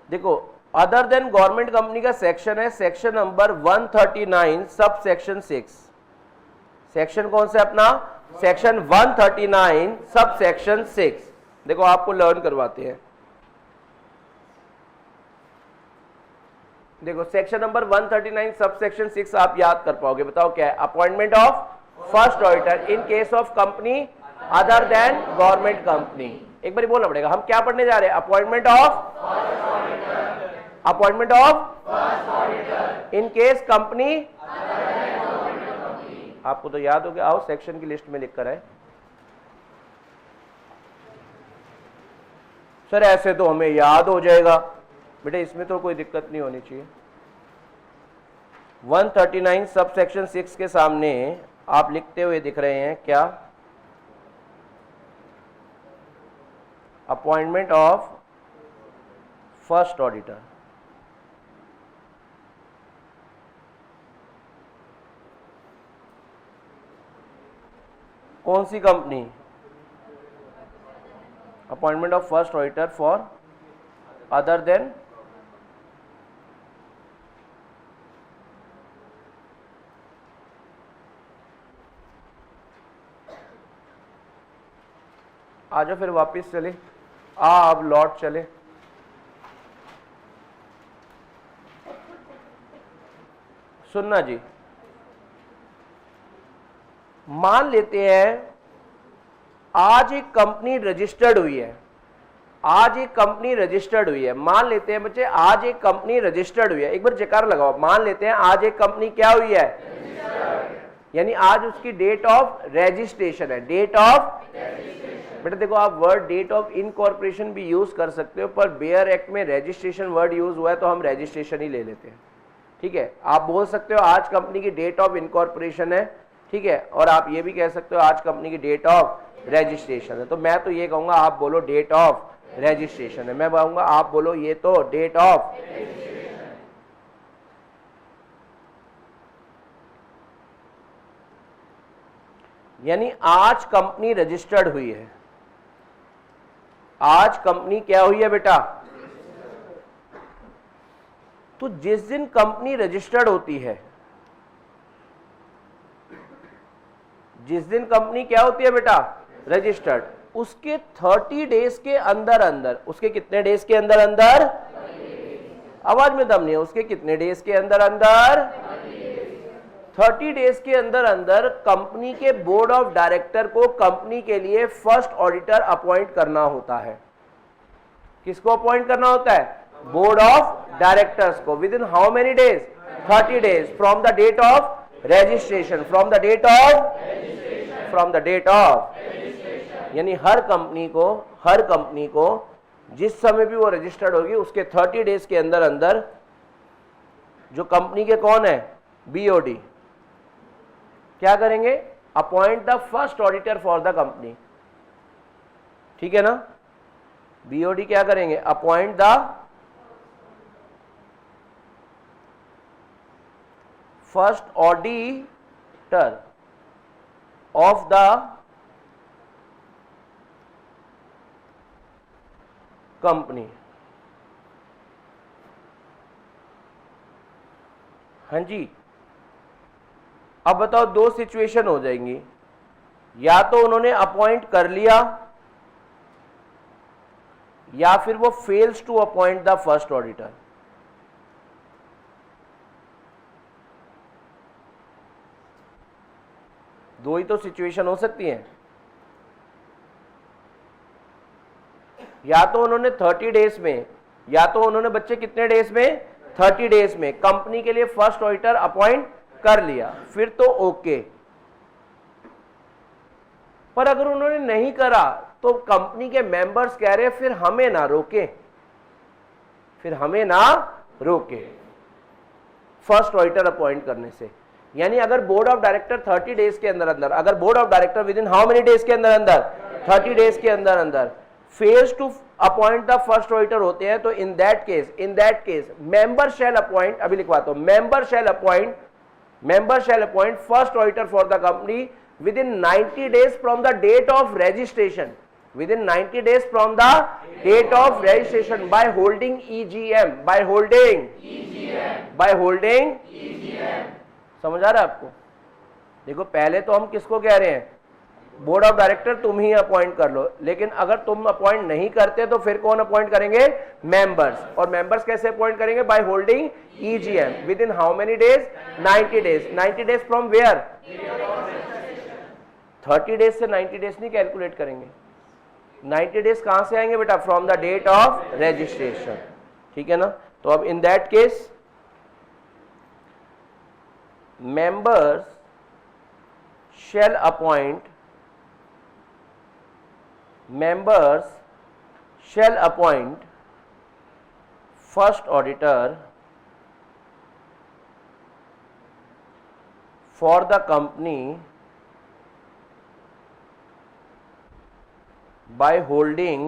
देखो, अदर देन गवर्नमेंट कंपनी का सेक्शन है section number 139 sub section 6। Section कौन सा अपना, सेक्शन 139 सब सेक्शन 6। देखो आपको लर्न करवाते हैं। देखो सेक्शन नंबर 139 सब सेक्शन 6 आप याद कर पाओगे? बताओ क्या है? Appointment of first auditor in case of company other than government company. एक बार बोलना पड़ेगा, हम क्या पढ़ने जा रहे हैं? Appointment of in case company, आपको तो याद हो गया। आओ सेक्शन की लिस्ट में लिख कर आए। सर ऐसे तो हमें याद हो जाएगा। बेटा इसमें तो कोई दिक्कत नहीं होनी चाहिए। 139 सब सेक्शन 6 के सामने आप लिखते हुए दिख रहे हैं क्या? Appointment of first auditor. कौन सी company? Appointment of first auditor for other than आ जाओ फिर वापस चले। अब लौट चले। सुनना जी, मान लेते हैं आज एक कंपनी रजिस्टर्ड हुई है। आज एक कंपनी रजिस्टर्ड हुई है। मान लेते हैं बच्चे आज एक कंपनी रजिस्टर्ड हुई है। एक बार जयकार लगाओ। मान लेते हैं आज एक कंपनी क्या हुई है? यानी आज उसकी डेट ऑफ रजिस्ट्रेशन है। डेट ऑफ, बेटा देखो आप वर्ड डेट ऑफ इनकॉर्पोरेशन भी यूज कर सकते हो, पर बेयर एक्ट में रजिस्ट्रेशन वर्ड यूज हुआ है तो हम रजिस्ट्रेशन ही ले लेते हैं। ठीक है, आप बोल सकते हो आज कंपनी की डेट ऑफ इनकॉर्पोरेशन है। ठीक है, और आप ये भी कह सकते हो आज कंपनी की डेट ऑफ रजिस्ट्रेशन है। तो मैं तो ये कहूंगा आप बोलो डेट ऑफ रजिस्ट्रेशन है। मैं कहूंगा आप बोलो ये तो डेट ऑफ। यानी आज कंपनी रजिस्टर्ड हुई है। आज कंपनी क्या हुई है बेटा? तो जिस दिन कंपनी रजिस्टर्ड होती है, जिस दिन कंपनी क्या होती है बेटा? रजिस्टर्ड, उसके 30 डेज के अंदर अंदर, उसके कितने डेज के अंदर अंदर? आवाज में दम नहीं है। उसके कितने डेज के अंदर अंदर? 30 डेज के अंदर अंदर कंपनी के बोर्ड ऑफ डायरेक्टर को कंपनी के लिए फर्स्ट ऑडिटर अपॉइंट करना होता है। किसको अपॉइंट करना होता है? बोर्ड ऑफ डायरेक्टर्स को। Within how many days? 30 days from the date of registration. From the date of यानी हर कंपनी को जिस समय भी वो रजिस्टर्ड होगी उसके 30 डेज के अंदर अंदर जो कंपनी के कौन है? बीओडी क्या करेंगे? Appoint the first auditor for the company. ठीक है ना? बीओडी क्या करेंगे? Appoint the first auditor of the company. हाँ जी, अब बताओ दो सिचुएशन हो जाएंगी। या तो उन्होंने अपॉइंट कर लिया या फिर वो fails to appoint the first auditor. दो ही तो सिचुएशन हो सकती हैं। या तो उन्होंने 30 डेज में, या तो उन्होंने बच्चे कितने डेज में? 30 डेज में कंपनी के लिए फर्स्ट ऑडिटर अपॉइंट कर लिया, फिर तो ओके। पर अगर उन्होंने नहीं करा तो कंपनी के मेंबर्स कह रहे हैं फिर हमें ना रोके, फिर हमें ना रोके फर्स्ट ऑडिटर अपॉइंट करने से। यानी अगर बोर्ड ऑफ डायरेक्टर 30 डेज के अंदर अंदर, अगर board of director within how many days के अंदर अंदर 30 डेज के अंदर अंदर fails to appoint the first auditor होते हैं, तो in that case member shall appoint, अभी लिखवाता हूं, member shall appoint first auditor for the company within 90 days from the date of registration, within 90 days from the date of registration by holding EGM, by holding EGM। समझ आ रहा है आपको? देखो पहले तो हम किसको कह रहे हैं, बोर्ड ऑफ डायरेक्टर तुम ही अपॉइंट कर लो, लेकिन अगर तुम अपॉइंट नहीं करते तो फिर कौन अपॉइंट करेंगे, मेंबर्स। और मेंबर्स कैसे अपॉइंट करेंगे, by holding EGM within how many days, 90 days. 90 days from where, 30 days से 90 डेज नहीं कैलकुलेट करेंगे। 90 डेज कहां से आएंगे बेटा, from the date of registration, ठीक है ना। तो अब in that case members shall appoint first auditor for the company by holding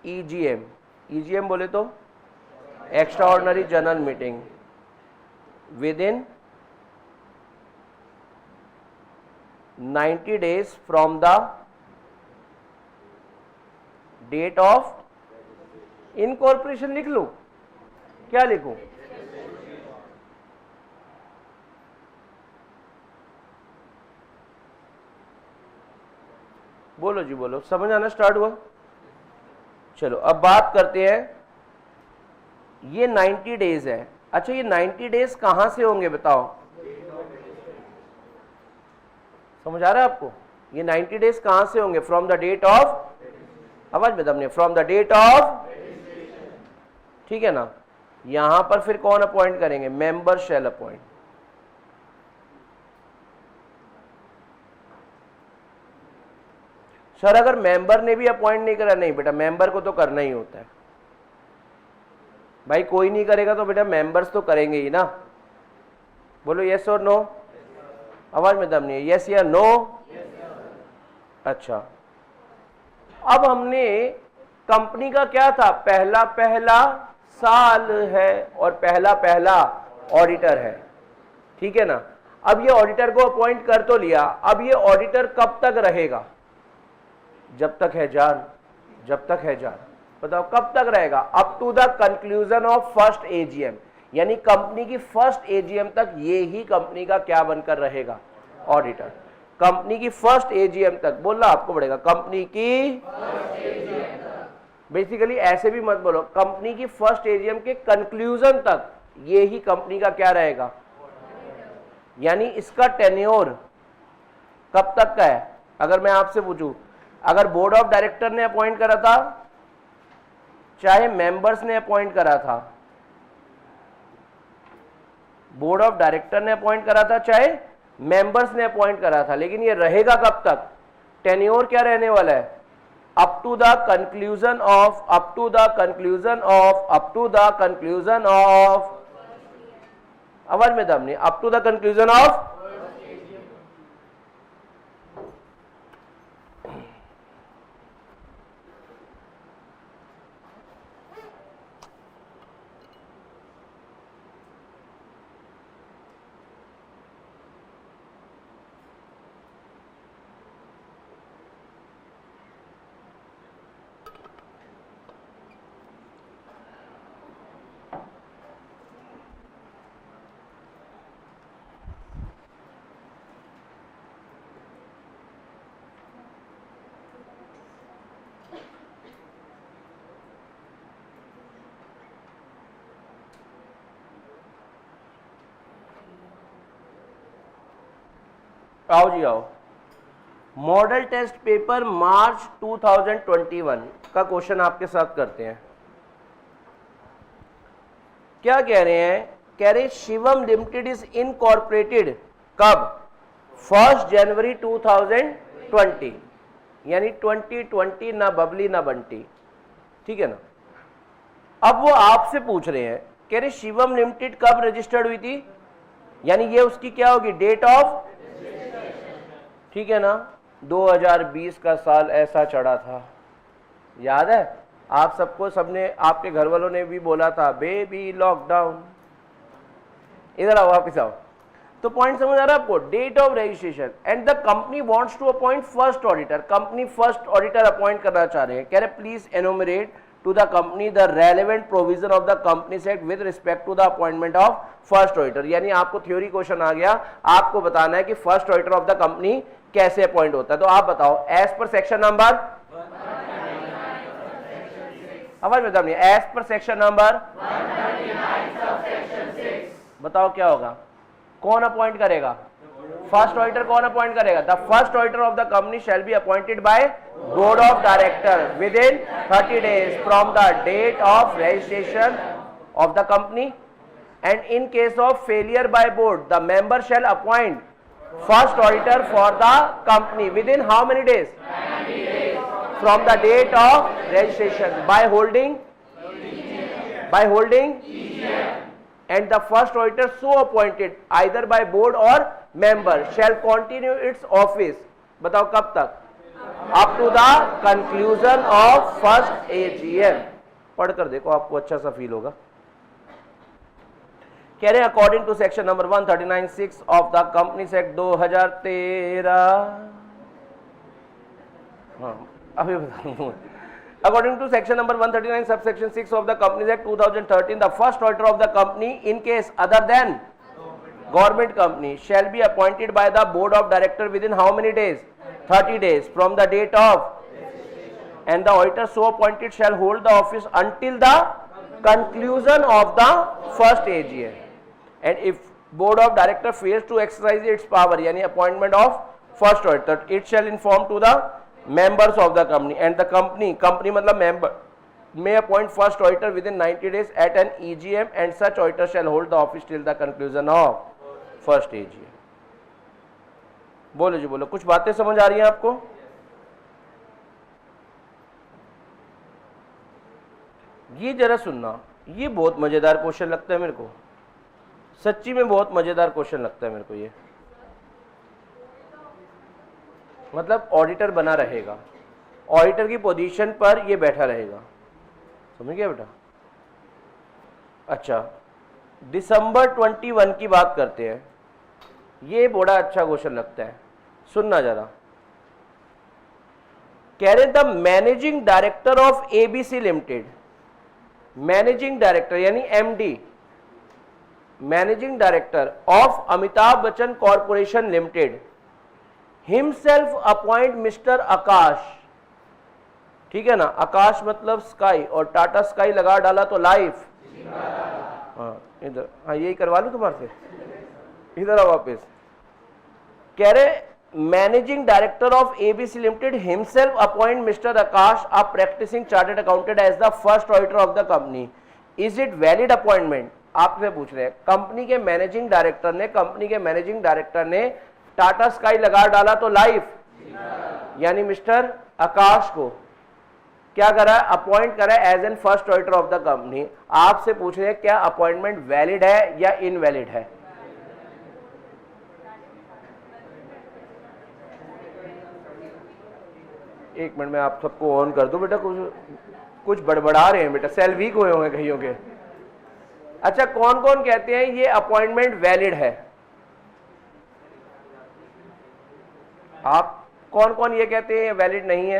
EGM बोले तो extraordinary general meeting within 90 days from the date of incorporation. लिख लूं, क्या लिखूं, बोलो जी बोलो, समझ आना स्टार्ट हुआ। चलो अब बात करते हैं, ये 90 डेज है। अच्छा ये 90 डेज कहां से होंगे बताओ, समझ आ रहा है आपको? ये 90 डेज कहां से होंगे, फ्रॉम द डेट ऑफ, आवाज में दम नहीं, फ्रॉम द डेट ऑफ, ठीक है ना। यहां पर फिर कौन अपॉइंट करेंगे, मेंबर शैल अपॉइंट। सर अगर मेंबर ने भी अपॉइंट नहीं करा, नहीं बेटा मेंबर को तो करना ही होता है भाई, कोई नहीं करेगा तो बेटा मेंबर्स तो करेंगे ही ना। बोलो यस और नो, आवाज में दम नहीं है, यस या नो। अच्छा अब हमने कंपनी का क्या था, पहला पहला साल है और पहला पहला ऑडिटर है, ठीक है ना। अब ये ऑडिटर को अपॉइंट कर तो लिया, अब ये ऑडिटर कब तक रहेगा, जब तक है जान, जब तक है जान। बताओ कब तक रहेगा, up to the conclusion of first AGM, यानी कंपनी की फर्स्ट एजीएम तक ये ही कंपनी का क्या बनकर रहेगा, ऑडिटर। कंपनी की फर्स्ट एजीएम तक बोलना आपको पड़ेगा, कंपनी की बेसिकली ऐसे भी मत बोलो, कंपनी की फर्स्ट एजीएम के कंक्लूजन तक ये ही कंपनी का क्या रहेगा, यानी इसका टेन्योर कब तक का है। अगर मैं आपसे पूछूं, अगर बोर्ड ऑफ डायरेक्टर ने अपॉइंट करा था, चाहे मेंबर्स ने अपॉइंट करा था, बोर्ड ऑफ डायरेक्टर ने अपॉइंट करा था चाहे मेंबर्स ने अपॉइंट करा था, लेकिन ये रहेगा कब तक, टेन्योर क्या रहने वाला है, up to the conclusion of, up to the conclusion of, up to the conclusion of, आवाज में दम नहीं, up to the conclusion of. आओ जी आओ, मॉडल टेस्ट पेपर मार्च 2021 का क्वेश्चन आपके साथ करते हैं। क्या कह रहे हैं, कह रहे शिवम लिमिटेड इज इनकॉर्पोरेटेड कब, 1 जनवरी 2020। यानी 2020, ना बबली ना बंटी, ठीक है ना। अब वो आपसे पूछ रहे हैं, कह रहे शिवम लिमिटेड कब रजिस्टर्ड हुई थी, यानी ये उसकी क्या होगी, डेट ऑफ, ठीक है ना। 2020 का साल ऐसा चढ़ा था, याद है आप सबको, सबने, आपके घर वालों ने भी बोला था बेबी लॉकडाउन। इधर आओ, वापिस आओ। तो पॉइंट समझ आ रहा है आपको, date of registration. And the company wants to appoint first auditor, company first auditor appoint करना चाह रहे हैं। कह रहे please enumerate to the company the relevant provision of the companies act with respect to the appointment of first auditor. यानी आपको थ्योरी क्वेश्चन आ गया, आपको बताना है कि first auditor of the company कैसे अपॉइंट होता है। तो आप बताओ, एज पर सेक्शन नंबर, आवाज बता, एज पर सेक्शन नंबर, बताओ क्या होगा, कौन अपॉइंट करेगा, फर्स्ट ऑडिटर कौन अपॉइंट करेगा, the first auditor of the company shall be appointed by board of director within 30 days from the date of registration of the company, and in case of failure by board the member shall appoint first auditor for the company within how many days, from the date of registration by holding and the first auditor so appointed either by board or member shall continue its office, बताओ कब तक, up to the conclusion of first AGM। पढ़कर देखो, आपको अच्छा सा फील होगा। कह रहे हैं according to section number 139(6) of the companies act 2013, हाँ अभी बता, according to section number 139 subsection 6 of the Companies Act 2013, the first auditor of the company in case other than government company shall be appointed by the board of director within how many days, 30 days from the date of, and the auditor so appointed shall hold the office until the conclusion of the first AGM, and if board of director fails to exercise its power, yani appointment of first auditor, it shall inform to the members of the company, and the company मतलब member may appoint first auditor within 90 days at an EGM, and such auditor shall hold the office till the conclusion of first AGM। बोलो जी बोलो, कुछ बातें समझ आ रही हैं आपको? ये जरा सुनना, ये बहुत मजेदार क्वेश्चन लगता है मेरे को, सच्ची में बहुत मजेदार क्वेश्चन लगता है मेरे को ये। मतलब ऑडिटर बना रहेगा, ऑडिटर की पोजीशन पर ये बैठा रहेगा, समझ गया बेटा। अच्छा, दिसंबर 21 की बात करते हैं, ये बड़ा अच्छा क्वेश्चन लगता है, सुनना जरा। कह रहे the managing director of ABC limited, managing director यानी MD, managing director of Amitabh Bachchan corporation limited himself appoint mister Akash, ठीक है ना, आकाश मतलब स्काई, और टाटा स्काई लगा डाला तो लाइफ, हाँ इधर, हाँ यही करवा लूं तुम्हारे से, इधर आओ वापस। कह रहे managing director of ABC limited himself appoint mister Akash a practising chartered accountant as the first auditor of the company, is it valid appointment. आपसे पूछ रहे हैं, कंपनी के मैनेजिंग डायरेक्टर ने टाटा स्काई लगा डाला तो लाइफ, यानी मिस्टर आकाश को क्या करा, अपॉइंट करा as an first auditor of the company. आपसे पूछ रहे हैं क्या अपॉइंटमेंट वैलिड है या इनवैलिड है। एक मिनट में आप सबको ऑन कर दूं बेटा, कुछ बड़बड़ा रहे हैं बेटा, सेल वीक हुए होंगे कईयों के। अच्छा, कौन कौन कहते हैं ये अपॉइंटमेंट वैलिड है, आप कौन कौन ये कहते हैं वैलिड नहीं है,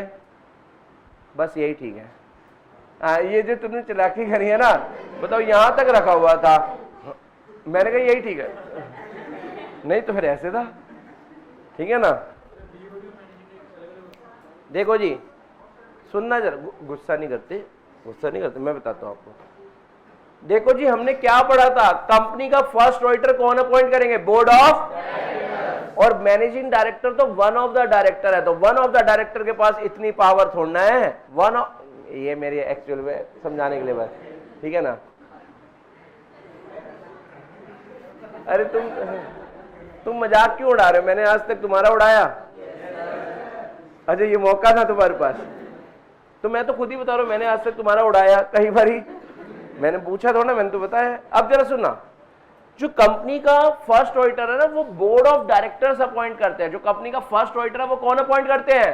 बस यही ठीक है। ये जो तुमने चालाकी करी है ना, बताओ यहां तक रखा हुआ था, मैंने कहा यही ठीक है, नहीं तो फिर ऐसे था, ठीक है ना। देखो जी सुनना जरा, गुस्सा नहीं करते, मैं बताता हूं आपको। देखो जी, हमने क्या पढ़ा था, कंपनी का फर्स्ट ऑडिटर कौन अपॉइंट करेंगे, बोर्ड ऑफ, और मैनेजिंग डायरेक्टर तो वन ऑफ द डायरेक्टर है, तो वन ऑफ द डायरेक्टर के पास इतनी पावर थोड़ना है, वन ऑफ, ये मेरी एक्चुअल में समझाने के लिए बस, ठीक है ना। अरे तुम मजाक क्यों उड़ा रहे हो, मैंने आज तक तुम्हारा उड़ाया, अच्छा ये मौका था तुम्हारे पास, तो मैं तो खुद ही बता रहा हूं, मैंने आज तक तुम्हारा उड़ाया कई बार ही, मैंने पूछा था ना, मैंने तो बताया। अब जरा सुनना, जो कंपनी का फर्स्ट ऑडिटर है ना, वो बोर्ड ऑफ डायरेक्टर्स अपॉइंट करते हैं। जो कंपनी का फर्स्ट ऑडिटर है वो कौन अपॉइंट करते हैं?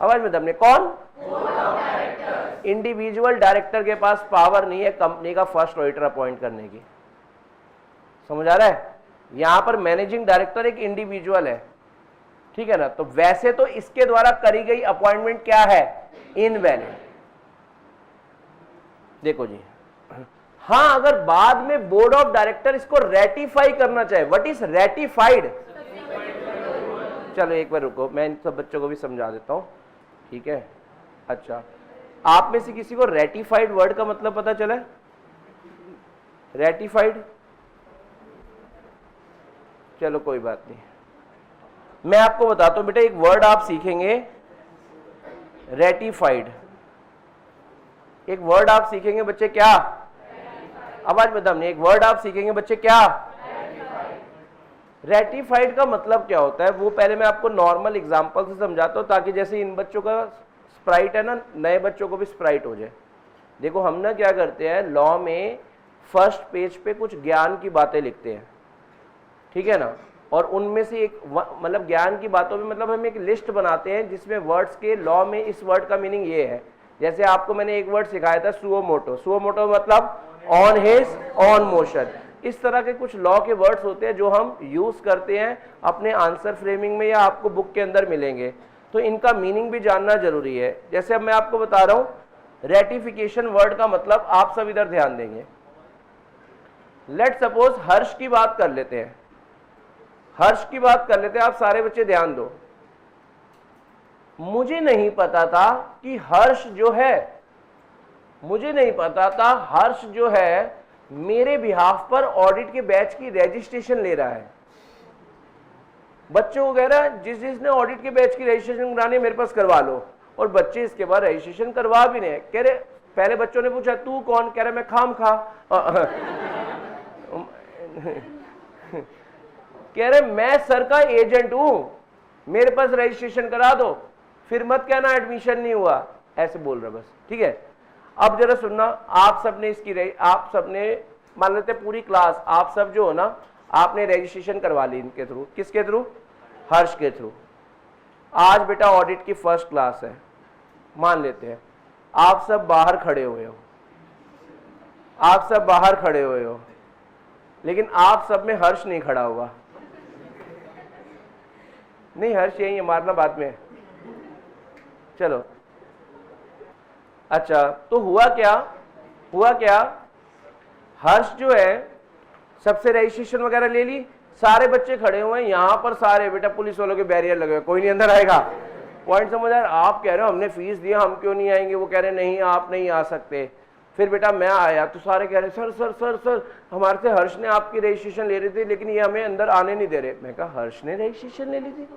आवाज में दम नहीं, कौन? इंडिविजुअल डायरेक्टर के पास पावर नहीं है कंपनी का फर्स्ट ऑडिटर अपॉइंट करने की। समझ आ रहा है? यहां पर मैनेजिंग डायरेक्टर एक इंडिविजुअल है, ठीक है ना। तो वैसे तो इसके द्वारा करी गई अपॉइंटमेंट क्या है? इनवैलिड। देखो जी, हाँ अगर बाद में बोर्ड ऑफ डायरेक्टर इसको रेटिफाई करना चाहे, व्हाट इज रेटिफाइड? चलो एक बार रुको, मैं इन सब बच्चों को भी समझा देता हूं, ठीक है। अच्छा, आप में से किसी को रेटिफाइड वर्ड का मतलब पता चला? रेटिफाइड, चलो कोई बात नहीं, मैं आपको बताता हूं बेटा। एक वर्ड आप सीखेंगे रेटिफाइड, एक वर्ड आप सीखेंगे बच्चे, क्या? आवाज में दम नहीं, एक वर्ड आप सीखेंगे बच्चे, क्या? रेटिफाइड का मतलब क्या होता है वो पहले मैं आपको नॉर्मल एग्जांपल से समझाता हूं, ताकि जैसे इन बच्चों का स्प्राइट है ना, नए बच्चों को भी स्प्राइट हो जाए। देखो हम ना क्या करते हैं, लॉ में फर्स्ट पेज पे कुछ ज्ञान की बातें लिखते हैं, ठीक है ना, और उनमें से एक मतलब ज्ञान की बातों में मतलब हम एक लिस्ट बनाते हैं जिसमें वर्ड्स के, लॉ में इस वर्ड का मीनिंग ये है। जैसे आपको मैंने एक वर्ड सिखाया था सुओ मोटो, सुओ मोटो मतलब ऑन हिज ऑन मोशन। इस तरह के कुछ लॉ के वर्ड्स होते हैं जो हम यूज करते हैं अपने आंसर फ्रेमिंग में, या आपको बुक के अंदर मिलेंगे, तो इनका मीनिंग भी जानना जरूरी है। जैसे अब मैं आपको बता रहा हूं रेटिफिकेशन वर्ड का मतलब, आप सब इधर ध्यान देंगे। लेट सपोज हर्ष की बात कर लेते हैं, हर्ष की बात कर लेते हैं, आप सारे बच्चे ध्यान दो। मुझे नहीं पता था कि हर्ष जो है, मुझे नहीं पता था हर्ष जो है मेरे बिहाफ पर ऑडिट के बैच की रजिस्ट्रेशन ले रहा है। बच्चों को कह रहा है जिसने ऑडिट के बैच की रजिस्ट्रेशन करानी है मेरे पास करवा लो, और बच्चे इसके बाद रजिस्ट्रेशन करवा भी नहीं। कह रहे, पहले बच्चों ने पूछा तू कौन? कह रहा मैं खाम खा कह रहे मैं सर का एजेंट हूं, मेरे पास रजिस्ट्रेशन करा दो, फिर मत कहना एडमिशन नहीं हुआ, ऐसे बोल रहा बस, ठीक है। अब जरा सुनना, आप सबने इसकी, आप सबने मान लेते पूरी क्लास, आप सब जो हो ना, आपने रजिस्ट्रेशन करवा ली इनके थ्रू। किसके थ्रू? हर्ष के थ्रू। आज बेटा ऑडिट की फर्स्ट क्लास है, मान लेते हैं आप सब बाहर खड़े हुए हो, आप सब बाहर खड़े हुए हो, लेकिन आप सब में हर्ष नहीं खड़ा हुआ। नहीं, हर्ष यही है, मारना बाद में, चलो। अच्छा, तो हुआ क्या, हुआ क्या, हर्ष जो है सबसे रजिस्ट्रेशन वगैरह ले ली, सारे बच्चे खड़े हुए हैं यहां पर, सारे बेटा पुलिस वालों के बैरियर लगे हुए, कोई नहीं अंदर आएगा। पॉइंट समझ आ रहा? आप कह रहे हो हमने फीस दिया, हम क्यों नहीं आएंगे? वो कह रहे नहीं आप नहीं आ सकते। फिर बेटा मैं आया तो सारे कह रहे सर सर सर सर हमारे से हर्ष ने आपकी रजिस्ट्रेशन ले रही थी, लेकिन ये हमें अंदर आने नहीं दे रहे। मैं कहा हर्ष ने रजिस्ट्रेशन ले ली थी?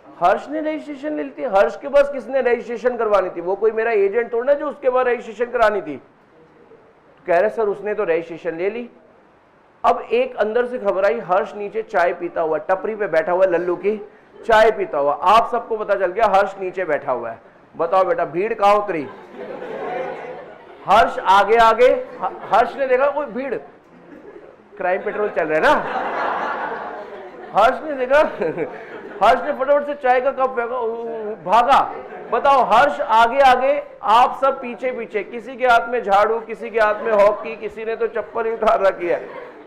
हर्ष ने रजिस्ट्रेशन ले ली थी? हर्ष के पास किसने रजिस्ट्रेशन करवानी थी? वो कोई मेरा एजेंट थोड़ा ना जो उसके बाद रजिस्ट्रेशन करानी थी। कह रहे सर उसने तो रजिस्ट्रेशन ले ली। अब एक अंदर से खबर आई, हर्ष नीचे चाय पीता हुआ, टपरी पे बैठा हुआ, लल्लू की चाय पीता हुआ। आप सबको पता चल गया हर्ष नीचे बैठा हुआ है। बताओ बेटा भीड़ कहां उतरी? हर्ष आगे आगे, हर्ष ने देखा कोई भीड़, क्राइम पेट्रोल चल रहा है ना। हर्ष ने देखा, हर्ष ने फटाफट से चाय का कप भागा। बताओ हर्ष आगे आगे, आप सब पीछे पीछे, किसी के हाथ में झाड़ू, किसी के हाथ में हॉकी, किसी ने तो चप्पल ही उतार रखी है,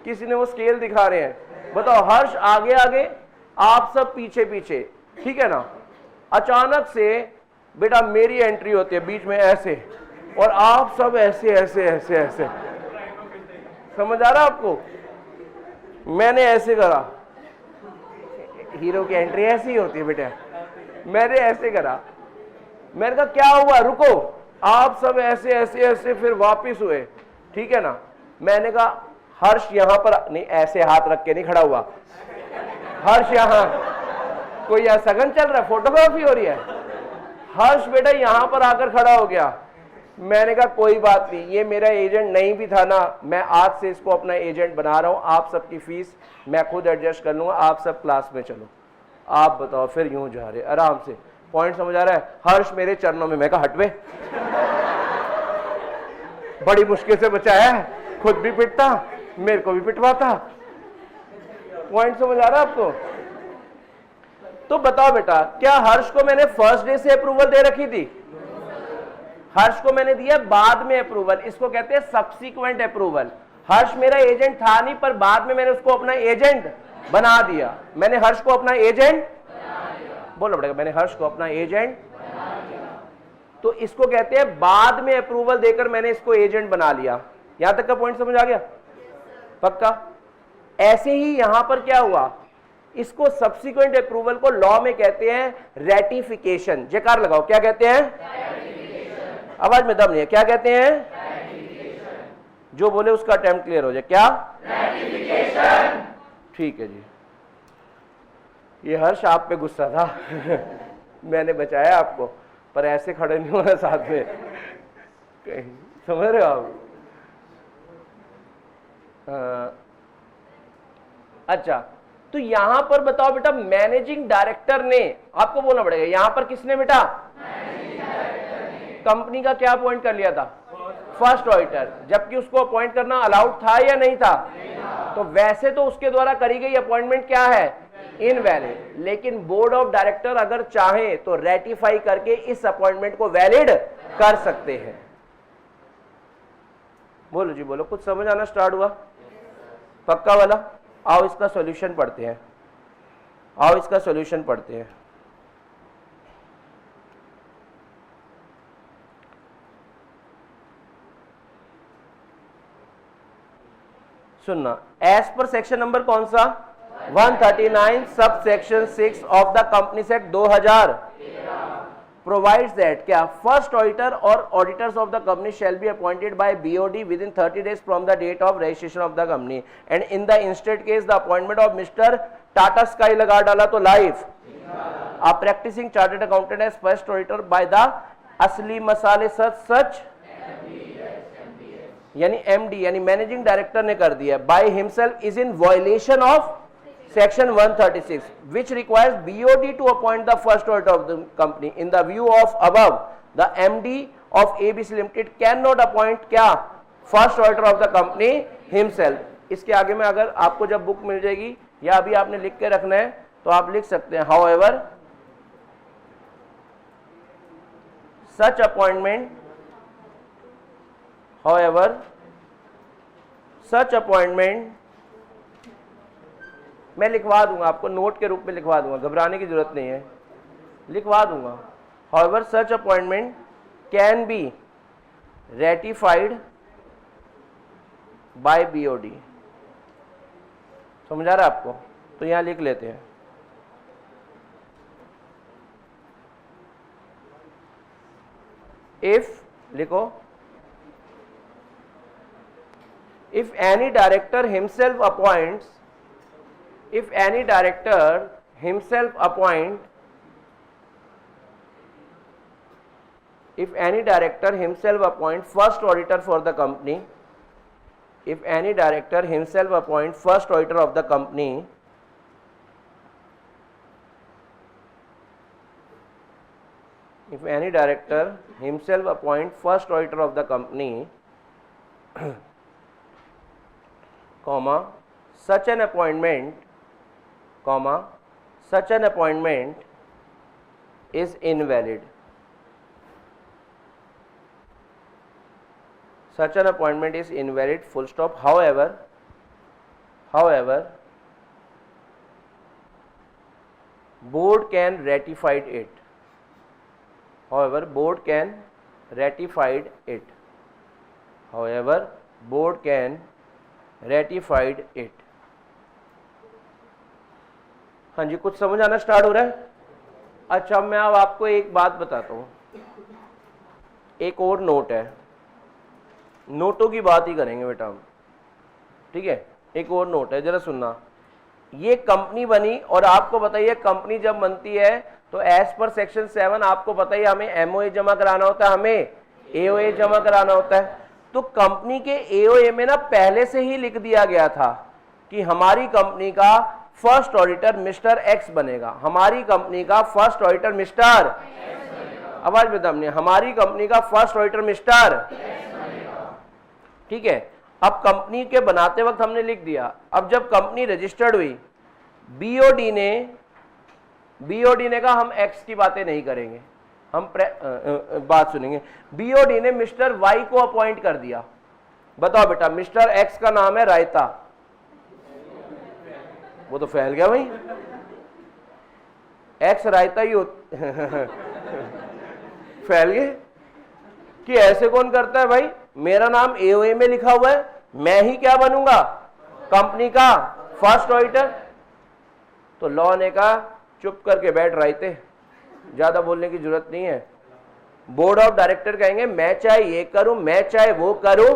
किसी ने वो स्केल दिखा रहे हैं। बताओ हर्ष आगे आगे, आप सब पीछे पीछे, ठीक है ना। अचानक से बेटा मेरी एंट्री होती है बीच में ऐसे, और आप सब ऐसे ऐसे ऐसे ऐसे। समझ आ रहा आपको? मैंने ऐसे करा, हीरो की एंट्री ऐसी होती है बेटा, मैंने ऐसे करा। मैंने कहा क्या हुआ, रुको। आप सब ऐसे ऐसे ऐसे फिर वापिस हुए, ठीक है ना। मैंने कहा हर्ष यहां पर नहीं, ऐसे हाथ रख के नहीं खड़ा हुआ। हर्ष यहां, कोई यहां सगन चल रहा है, फोटोग्राफी हो रही है। हर्ष बेटा यहां पर आकर खड़ा हो गया। मैंने कहा कोई बात नहीं, ये मेरा एजेंट नहीं भी था ना, मैं आज से इसको अपना एजेंट बना रहा हूं। आप सबकी फीस मैं खुद एडजस्ट कर लूंगा, आप सब क्लास में चलो। आप बताओ, फिर यूं जा रहे आराम से, पॉइंट समझ आ रहा है? हर्ष मेरे चरणों में, मैं कहा हटवे, बड़ी मुश्किल से बचाया है, खुद भी पिटता, मेरे को भी पिटवाता। पॉइंट समझ आ रहा है आपको? तो बताओ बेटा, क्या हर्ष को मैंने फर्स्ट डे से अप्रूवल दे रखी थी? हर्ष को मैंने दिया बाद में अप्रूवल, इसको कहते हैं सब्सिक्वेंट अप्रूवल। हर्ष मेरा एजेंट था नहीं, पर बाद में मैंने उसको अपना एजेंट बना दिया। मैंने हर्ष को अपना एजेंट बोलो पड़ेगा, मैंने हर्ष को अपना एजेंट, तो इसको कहते हैं बाद में अप्रूवल देकर मैंने इसको एजेंट बना लिया। यहां तक का पॉइंट समझ आ गया? पक्का? ऐसे ही यहां पर क्या हुआ, इसको सब्सिक्वेंट अप्रूवल को लॉ में कहते हैं रेटिफिकेशन। जयकार लगाओ, क्या कहते हैं? आवाज में दम नहीं है, क्या कहते हैं? जो बोले उसका अटेम्प्ट क्लियर हो जाए। क्या? रेटिफिकेशन। ठीक है जी, ये हर्ष आप पे गुस्सा था मैंने बचाया आपको, पर ऐसे खड़े नहीं होना साथ में, समझ रहे हो आप? अच्छा, तो यहां पर बताओ बेटा, मैनेजिंग डायरेक्टर ने, आपको बोलना पड़ेगा यहां पर किसने बेटा? कंपनी का क्या अपॉइंट कर लिया था? फर्स्ट ऑडिटर, जबकि उसको अपॉइंट करना अलाउड था या नहीं था? तो वैसे तो उसके द्वारा करी गई अपॉइंटमेंट क्या है? इनवैलिड। लेकिन बोर्ड ऑफ डायरेक्टर अगर चाहे तो रेटिफाई करके इस अपॉइंटमेंट को वैलिड कर सकते हैं। बोलो जी बोलो, कुछ समझ आना स्टार्ट हुआ? पक्का वाला? आओ इसका सॉल्यूशन पढ़ते हैं, आओ इसका सॉल्यूशन पढ़ते हैं। सुनना, एज पर सेक्शन नंबर कौन सा? 139 sub section 6 of the companies act 2000 provides that क्या first auditor or auditors of the company shall be appointed by BOD within 30 days from the date of registration of the company, and in the instant case the appointment of Mr. Tata Sky लगा डाला तो life, a practicing chartered accountant as first auditor by the असली मसाले सच यानी MD यानी मैनेजिंग डायरेक्टर ने कर दिया, by himself is in violation of Section 136, which requires BOD to appoint the first auditor of the company. In the view of above, the MD of ABC Limited cannot appoint क्या? First auditor of the company himself. इसके आगे में अगर आपको जब बुक मिल जाएगी या अभी आपने लिख के रखना है तो आप लिख सकते हैं, however, such appointment मैं लिखवा दूंगा आपको, नोट के रूप में लिखवा दूंगा, घबराने की जरूरत नहीं है, लिखवा दूंगा। However, such appointment can be ratified by BOD। समझ आ रहा है आपको? तो यहां लिख लेते हैं, if लिखो, if any director himself appoints first auditor for the company, if any director himself appoint first auditor of the company, if any director himself appoint first auditor of the company comma such an appointment is invalid, such an appointment is invalid, full stop. However, board can ratify it, however board can ratify it, हाँ जी, कुछ समझ आना स्टार्ट हो रहा है? अच्छा, मैं अब आपको एक बात बताता हूँ, एक और नोट है, नोटों की बात ही करेंगे बेटा हम, ठीक है? एक और नोट है, जरा सुनना। ये कंपनी बनी और आपको बताइए कंपनी जब बनती है तो एज पर सेक्शन 7 आपको बताइए हमें एमओए जमा कराना होता है, हमें एओए जमा कराना होता है। तो कंपनी के एओए में ना पहले से ही लिख दिया गया था कि हमारी कंपनी का फर्स्ट ऑडिटर मिस्टर एक्स बनेगा। हमारी कंपनी का फर्स्ट ऑडिटर मिस्टर, आवाज में दम नहीं, हमारी कंपनी का फर्स्ट ऑडिटर मिस्टर, ठीक है। अब कंपनी के बनाते वक्त हमने लिख दिया, अब जब कंपनी रजिस्टर्ड हुई, बीओडी ने कहा हम एक्स की बातें नहीं करेंगे, हम बात सुनेंगे। बीओडी ने मिस्टर वाई को अपॉइंट कर दिया। बताओ बेटा, मिस्टर एक्स का नाम है रायता, वो तो फैल गया भाई, एक्स रायता ही फैल गए कि ऐसे कौन करता है भाई, मेरा नाम एओए में लिखा हुआ है, मैं ही क्या बनूंगा, कंपनी का फर्स्ट ऑडिटर। तो लॉ ने कहा चुप करके बैठ रायते, ज्यादा बोलने की जरूरत नहीं है। बोर्ड ऑफ डायरेक्टर कहेंगे मैं चाहे ये करूं, मैं चाहे वो करूं,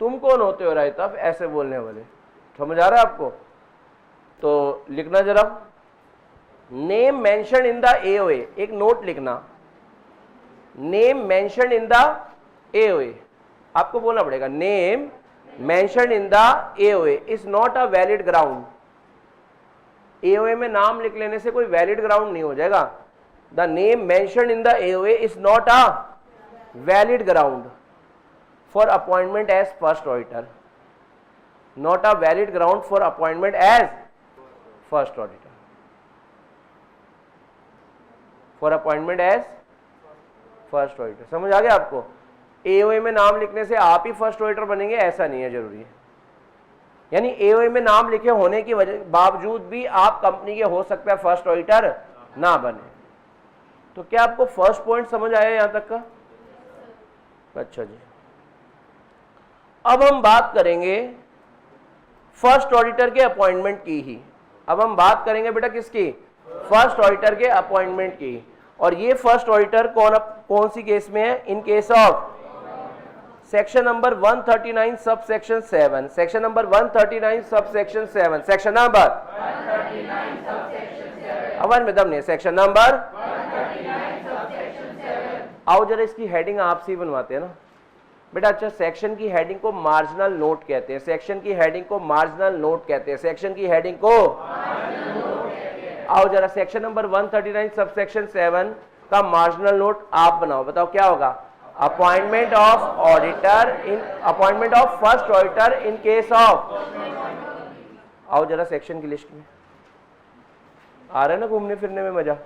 तुम कौन होते हो रायता ऐसे बोलने वाले, समझ आ रहा है आपको। तो लिखना जरा, name mention in the AOA, एक नोट लिखना, name mention in the AOA, आपको बोलना पड़ेगा, name mention in the AOA is not a valid ground. AOA में नाम लिख लेने से कोई वैलिड ग्राउंड नहीं हो जाएगा। The name mention in the AOA is not a valid ground for appointment as first auditor, not a valid ground for appointment as first auditor, for appointment as first auditor. समझ आ गया आपको। एओए में नाम लिखने से आप ही फर्स्ट ऑडिटर बनेंगे ऐसा नहीं है जरूरी है, यानी एओए में नाम लिखे होने की वजह बावजूद भी आप कंपनी के हो सकता है फर्स्ट ऑडिटर ना बने। तो क्या आपको फर्स्ट पॉइंट समझ आया यहां तक का? अच्छा जी, अब हम बात करेंगे फर्स्ट ऑडिटर के अपॉइंटमेंट की ही। अब हम बात करेंगे बेटा किसकी, फर्स्ट ऑडिटर के अपॉइंटमेंट की। और ये फर्स्ट ऑडिटर कौन सी केस में है, इन case of section number 139 sub section 7, section number 139 sub section 7, section number 139 sub section 7, आवाज में दम नहीं, सेक्शन नंबर 139 सब सेक्शन 7। आओ जरा इसकी हेडिंग आपसे ही बनवाते हैं ना बेटा। अच्छा, सेक्शन की हेडिंग को मार्जिनल नोट कहते हैं, सेक्शन की हेडिंग को मार्जिनल नोट कहते हैं, सेक्शन की हेडिंग को मार्जिनल नोट कहते हैं। आओ जरा सेक्शन नंबर 139 सब सेक्शन 7 का मार्जिनल नोट आप बनाओ, बताओ क्या होगा, appointment of auditor in, appointment of first auditor in case of. आओ जरा सेक्शन की लिस्ट में, आ रहा है ना घूमने फिरने में मजा।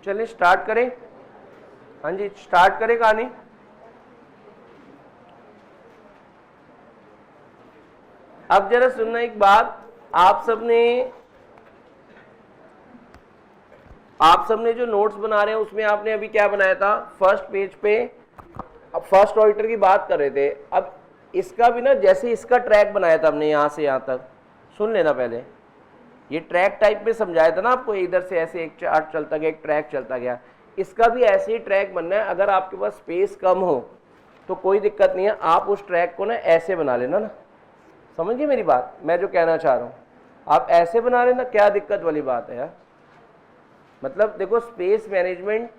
चलिए स्टार्ट करें, हाँ जी स्टार्ट करें कहानी। अब जरा सुनना एक बात, आप सबने जो नोट्स बना रहे हैं उसमें आपने अभी क्या बनाया था, फर्स्ट पेज पे अब फर्स्ट ऑडिटर की बात कर रहे थे। अब इसका भी ना, जैसे इसका ट्रैक बनाया था हमने यहां से यहां तक, सुन लेना पहले, ये ट्रैक टाइप में समझाया था ना आपको, इधर से ऐसे एक चार्ट चलता गया, एक ट्रैक चलता गया, इसका भी ऐसे ही ट्रैक बनना है। अगर आपके पास स्पेस कम हो तो कोई दिक्कत नहीं है, आप उस ट्रैक को ना ऐसे बना लेना ना, समझ गए मेरी बात, मैं जो कहना चाह रहा हूँ, आप ऐसे बना लेना, क्या दिक्कत वाली बात है यार। मतलब देखो, स्पेस मैनेजमेंट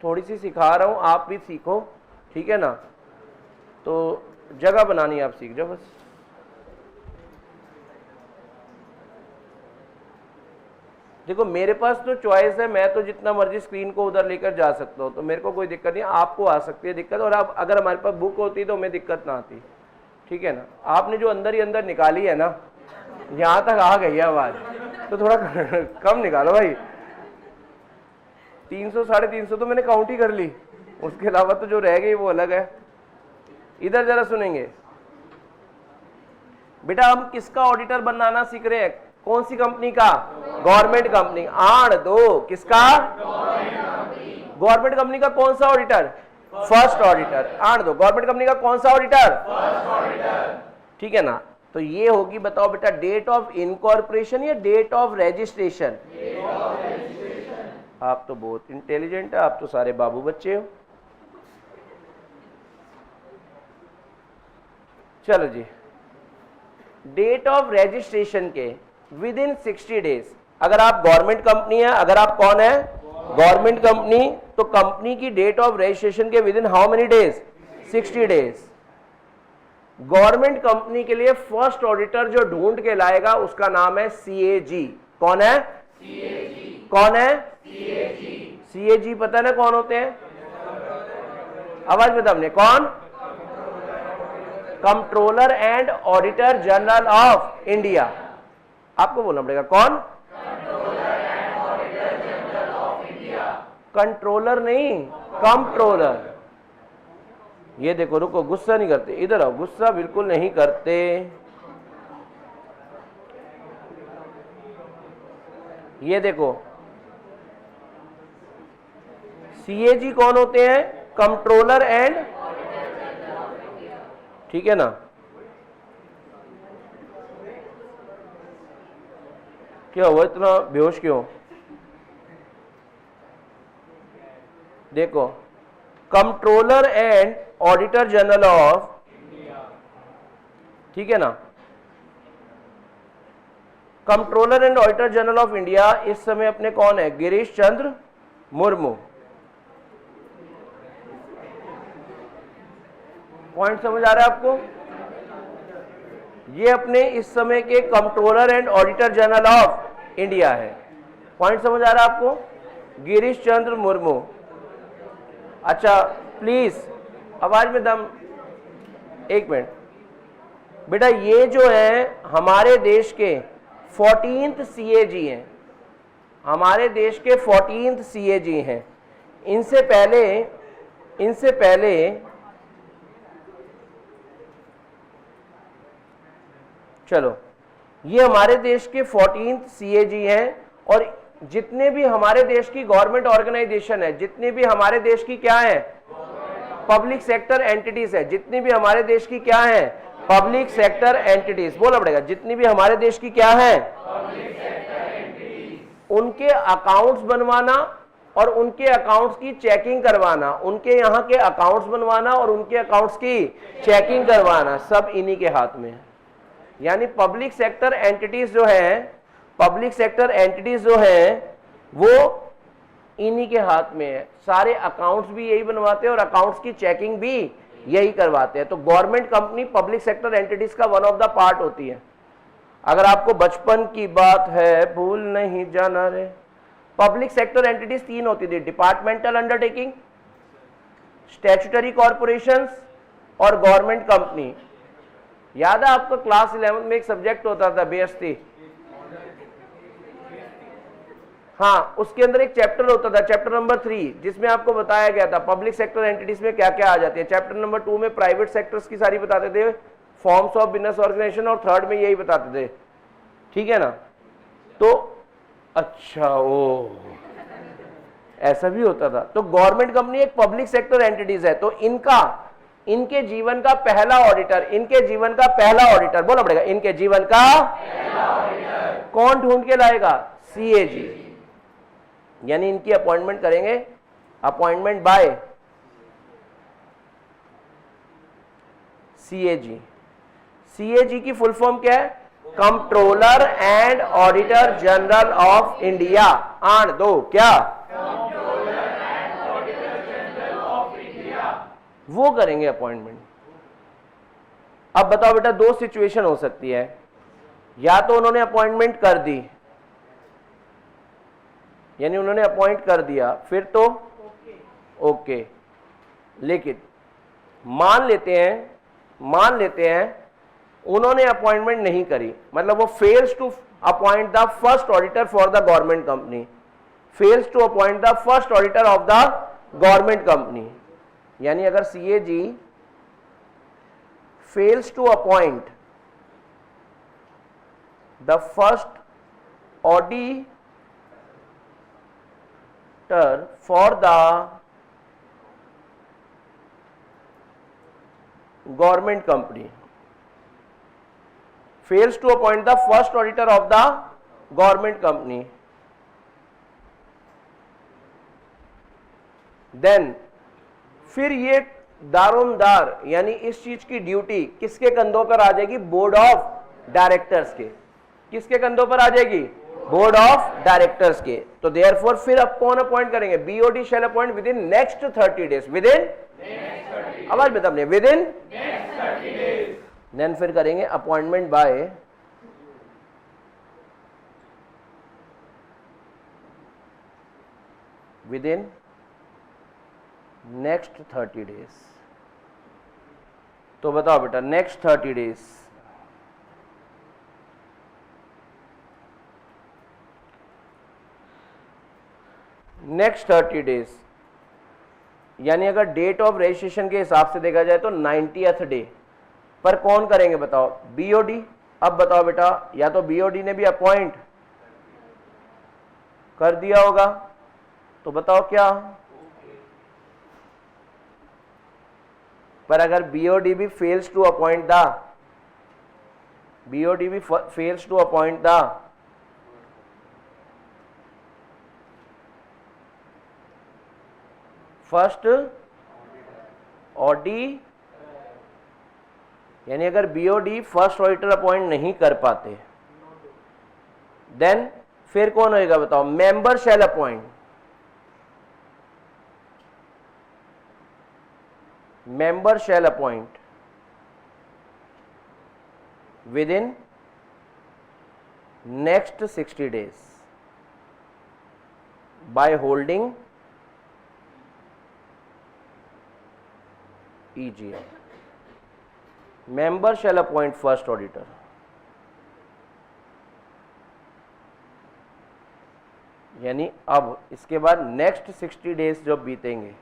थोड़ी सी सिखा रहा हूँ, आप भी सीखो, ठीक है ना। तो जगह बनानी आप सीख जाओ बस। देखो मेरे पास तो चॉइस है, मैं तो जितना मर्जी स्क्रीन को उधर लेकर जा सकता हूँ, तो मेरे को कोई दिक्कत नहीं, आपको आ सकती है दिक्कत। और आप अगर हमारे पास बुक होती तो हमें दिक्कत ना आती, ठीक है ना। आपने जो अंदर ही अंदर निकाली है ना, यहाँ तक आ गई है आवाज, तो थोड़ा कम निकालो भाई। 300 350 तो मैंने काउंट ही कर ली, उसके अलावा तो जो रह गई वो अलग है। इधर जरा सुनेंगे बेटा, हम किसका ऑडिटर बनाना सीख रहे हैं, कौन सी कंपनी का, गवर्नमेंट कंपनी। आड़ दो, किसका, गवर्नमेंट कंपनी का कौन सा ऑडिटर, फर्स्ट ऑडिटर। आने दो, गवर्नमेंट कंपनी का कौन सा ऑडिटर? First auditor. ठीक है ना? तो ये होगी, बताओ बेटा, डेट ऑफ इनकॉर्पोरेशन या डेट ऑफ रजिस्ट्रेशन? आप तो बहुत इंटेलिजेंट है, आप तो सारे बाबू बच्चे हो। चलो जी, डेट ऑफ रजिस्ट्रेशन के विद इन 60 डेज, अगर आप गवर्नमेंट कंपनी है, अगर आप कौन है? गवर्नमेंट कंपनी, तो कंपनी की डेट ऑफ रजिस्ट्रेशन के with in how many days? 60 days. Government company के लिए फर्स्ट ऑडिटर जो ढूंढ के लाएगा उसका नाम है सीएजी। कौन है? सीएजी। कौन है? सीएजी। सीएजी पता ना कौन होते हैं? आवाज में दम ने, कौन? Controller and auditor general of India. आपको बोलना पड़ेगा, कौन? Controller and auditor general of India. Controller नहीं, कंट्रोलर। ये देखो, रुको, गुस्सा नहीं करते, इधर आओ, गुस्सा बिल्कुल नहीं करते। ये देखो, सीएजी कौन होते हैं? कंट्रोलर एंड, ठीक है ना? क्या हुआ, इतना बेहोश क्यों? देखो, controller and auditor general of, ठीक है ना? Controller and auditor general of India इस समय अपने कौन है? गिरीश चंद्र मुर्मू। पॉइंट समझ आ रहा है आपको? ये अपने इस समय के controller and auditor general of India है। पॉइंट समझ आ रहा है आपको? गिरीश चंद्र मुर्मू। अच्छा, प्लीज आवाज में दम, एक मिनट बेटा। ये जो है हमारे देश के 14th सीएजी हैं, हमारे देश के 14th सीएजी हैं। इनसे पहले चलो, ये हमारे देश के 14th सीएजी हैं। और जितने भी हमारे देश की गवर्नमेंट ऑर्गेनाइजेशन है, जितने भी हमारे देश की क्या है? पब्लिक सेक्टर एंटिटीज है। जितनी भी हमारे देश की क्या है? Public sector entities. बोलना पड़ेगा, जितनी भी हमारे देश की क्या है? Public sector entities. उनके अकाउंट्स बनवाना और उनके अकाउंट्स की चेकिंग करवाना, उनके यहाँ के अकाउंट्स बनवाना और उनके अकाउंट्स की चेकिंग करवाना, सब इन्हीं के हाथ में है। यानी पब्लिक सेक्टर एंटिटीज जो है, पब्लिक सेक्टर एंटिटीज जो है वो इन्हीं के हाथ में है। सारे अकाउंट्स भी यही बनवाते हैं और अकाउंट्स की चेकिंग भी यही करवाते हैं। तो government company public sector entities का वन ऑफ द पार्ट होती है। अगर आपको बचपन की बात है, भूल नहीं जाना रे, पब्लिक सेक्टर एंटिटीज 3 होती थी: डिपार्टमेंटल अंडरटेकिंग, स्टैट्यूटरी कॉर्पोरेशंस और गवर्नमेंट कंपनी। याद है आपको क्लास 11 में एक सब्जेक्ट होता था बेइज्जती? हाँ, उसके अंदर एक चैप्टर होता था, चैप्टर नंबर 3, जिसमें आपको बताया गया था पब्लिक सेक्टर एंटिटीज में क्या क्या आ जाती है। चैप्टर नंबर 2 में प्राइवेट सेक्टर्स की सारी बताते थे, फॉर्म्स ऑफ बिजनेस ऑर्गेनाइजेशन, और थर्ड में यही बताते थे। ठीक है ना? तो अच्छा, ओ ऐसा भी होता था। तो गवर्नमेंट कंपनी एक पब्लिक सेक्टर एंटिटीज है। तो इनके जीवन का पहला ऑडिटर, इनके जीवन का पहला ऑडिटर, बोलना पड़ेगा, इनके जीवन का पहला ऑडिटर कौन ढूंढ के लाएगा? सीएजी। यानी इनकी अपॉइंटमेंट करेंगे, अपॉइंटमेंट बाय सीएजी। सीएजी की फुल फॉर्म क्या है? Controller and auditor general of India. आन दो, क्या? Controller and auditor general of India. वो करेंगे अपॉइंटमेंट। अब बताओ बेटा, 2 सिचुएशन हो सकती है। या तो उन्होंने अपॉइंटमेंट कर दी, यानी उन्होंने अपॉइंट कर दिया, फिर तो ओके। लेकिन मान लेते हैं उन्होंने अपॉइंटमेंट नहीं करी, मतलब वो fails to appoint the first auditor for the government company, fails to appoint the first auditor of the government company. यानी अगर CAG fails to appoint the first auditor for the government company fails to appoint the first auditor of the government company, then फिर ये दारोमदार यानी इस चीज की ड्यूटी किसके कंधों पर आ जाएगी? बोर्ड ऑफ डायरेक्टर्स के। किसके कंधों पर आ जाएगी? बोर्ड ऑफ डायरेक्टर्स के। तो देयरफॉर फिर अब कौन अपॉइंट करेंगे? BOD shall appoint within next 30 days. Within, आवाज में तब विद इन, देन फिर करेंगे appointment by within next 30 days. तो बताओ बेटा नेक्स्ट 30 डेज नेक्स्ट 30 डेज यानी अगर डेट ऑफ रजिस्ट्रेशन के हिसाब से देखा जाए तो 90th डे पर कौन करेंगे बताओ? बीओडी। अब बताओ बेटा, या तो बीओडी ने भी अपॉइंट कर दिया होगा, तो बताओ क्या? पर अगर बीओडी भी fails to appoint the, BOD भी fails to appoint the first audi, यानी अगर बीओडी फर्स्ट ऑडिटर अपॉइंट नहीं कर पाते, देन फिर कौन होएगा बताओ? Member shall appoint, member shall appoint within next 60 days by holding EGM। Member shall appoint first auditor. यानी अब इसके बाद नेक्स्ट 60 डेज जब बीतेंगे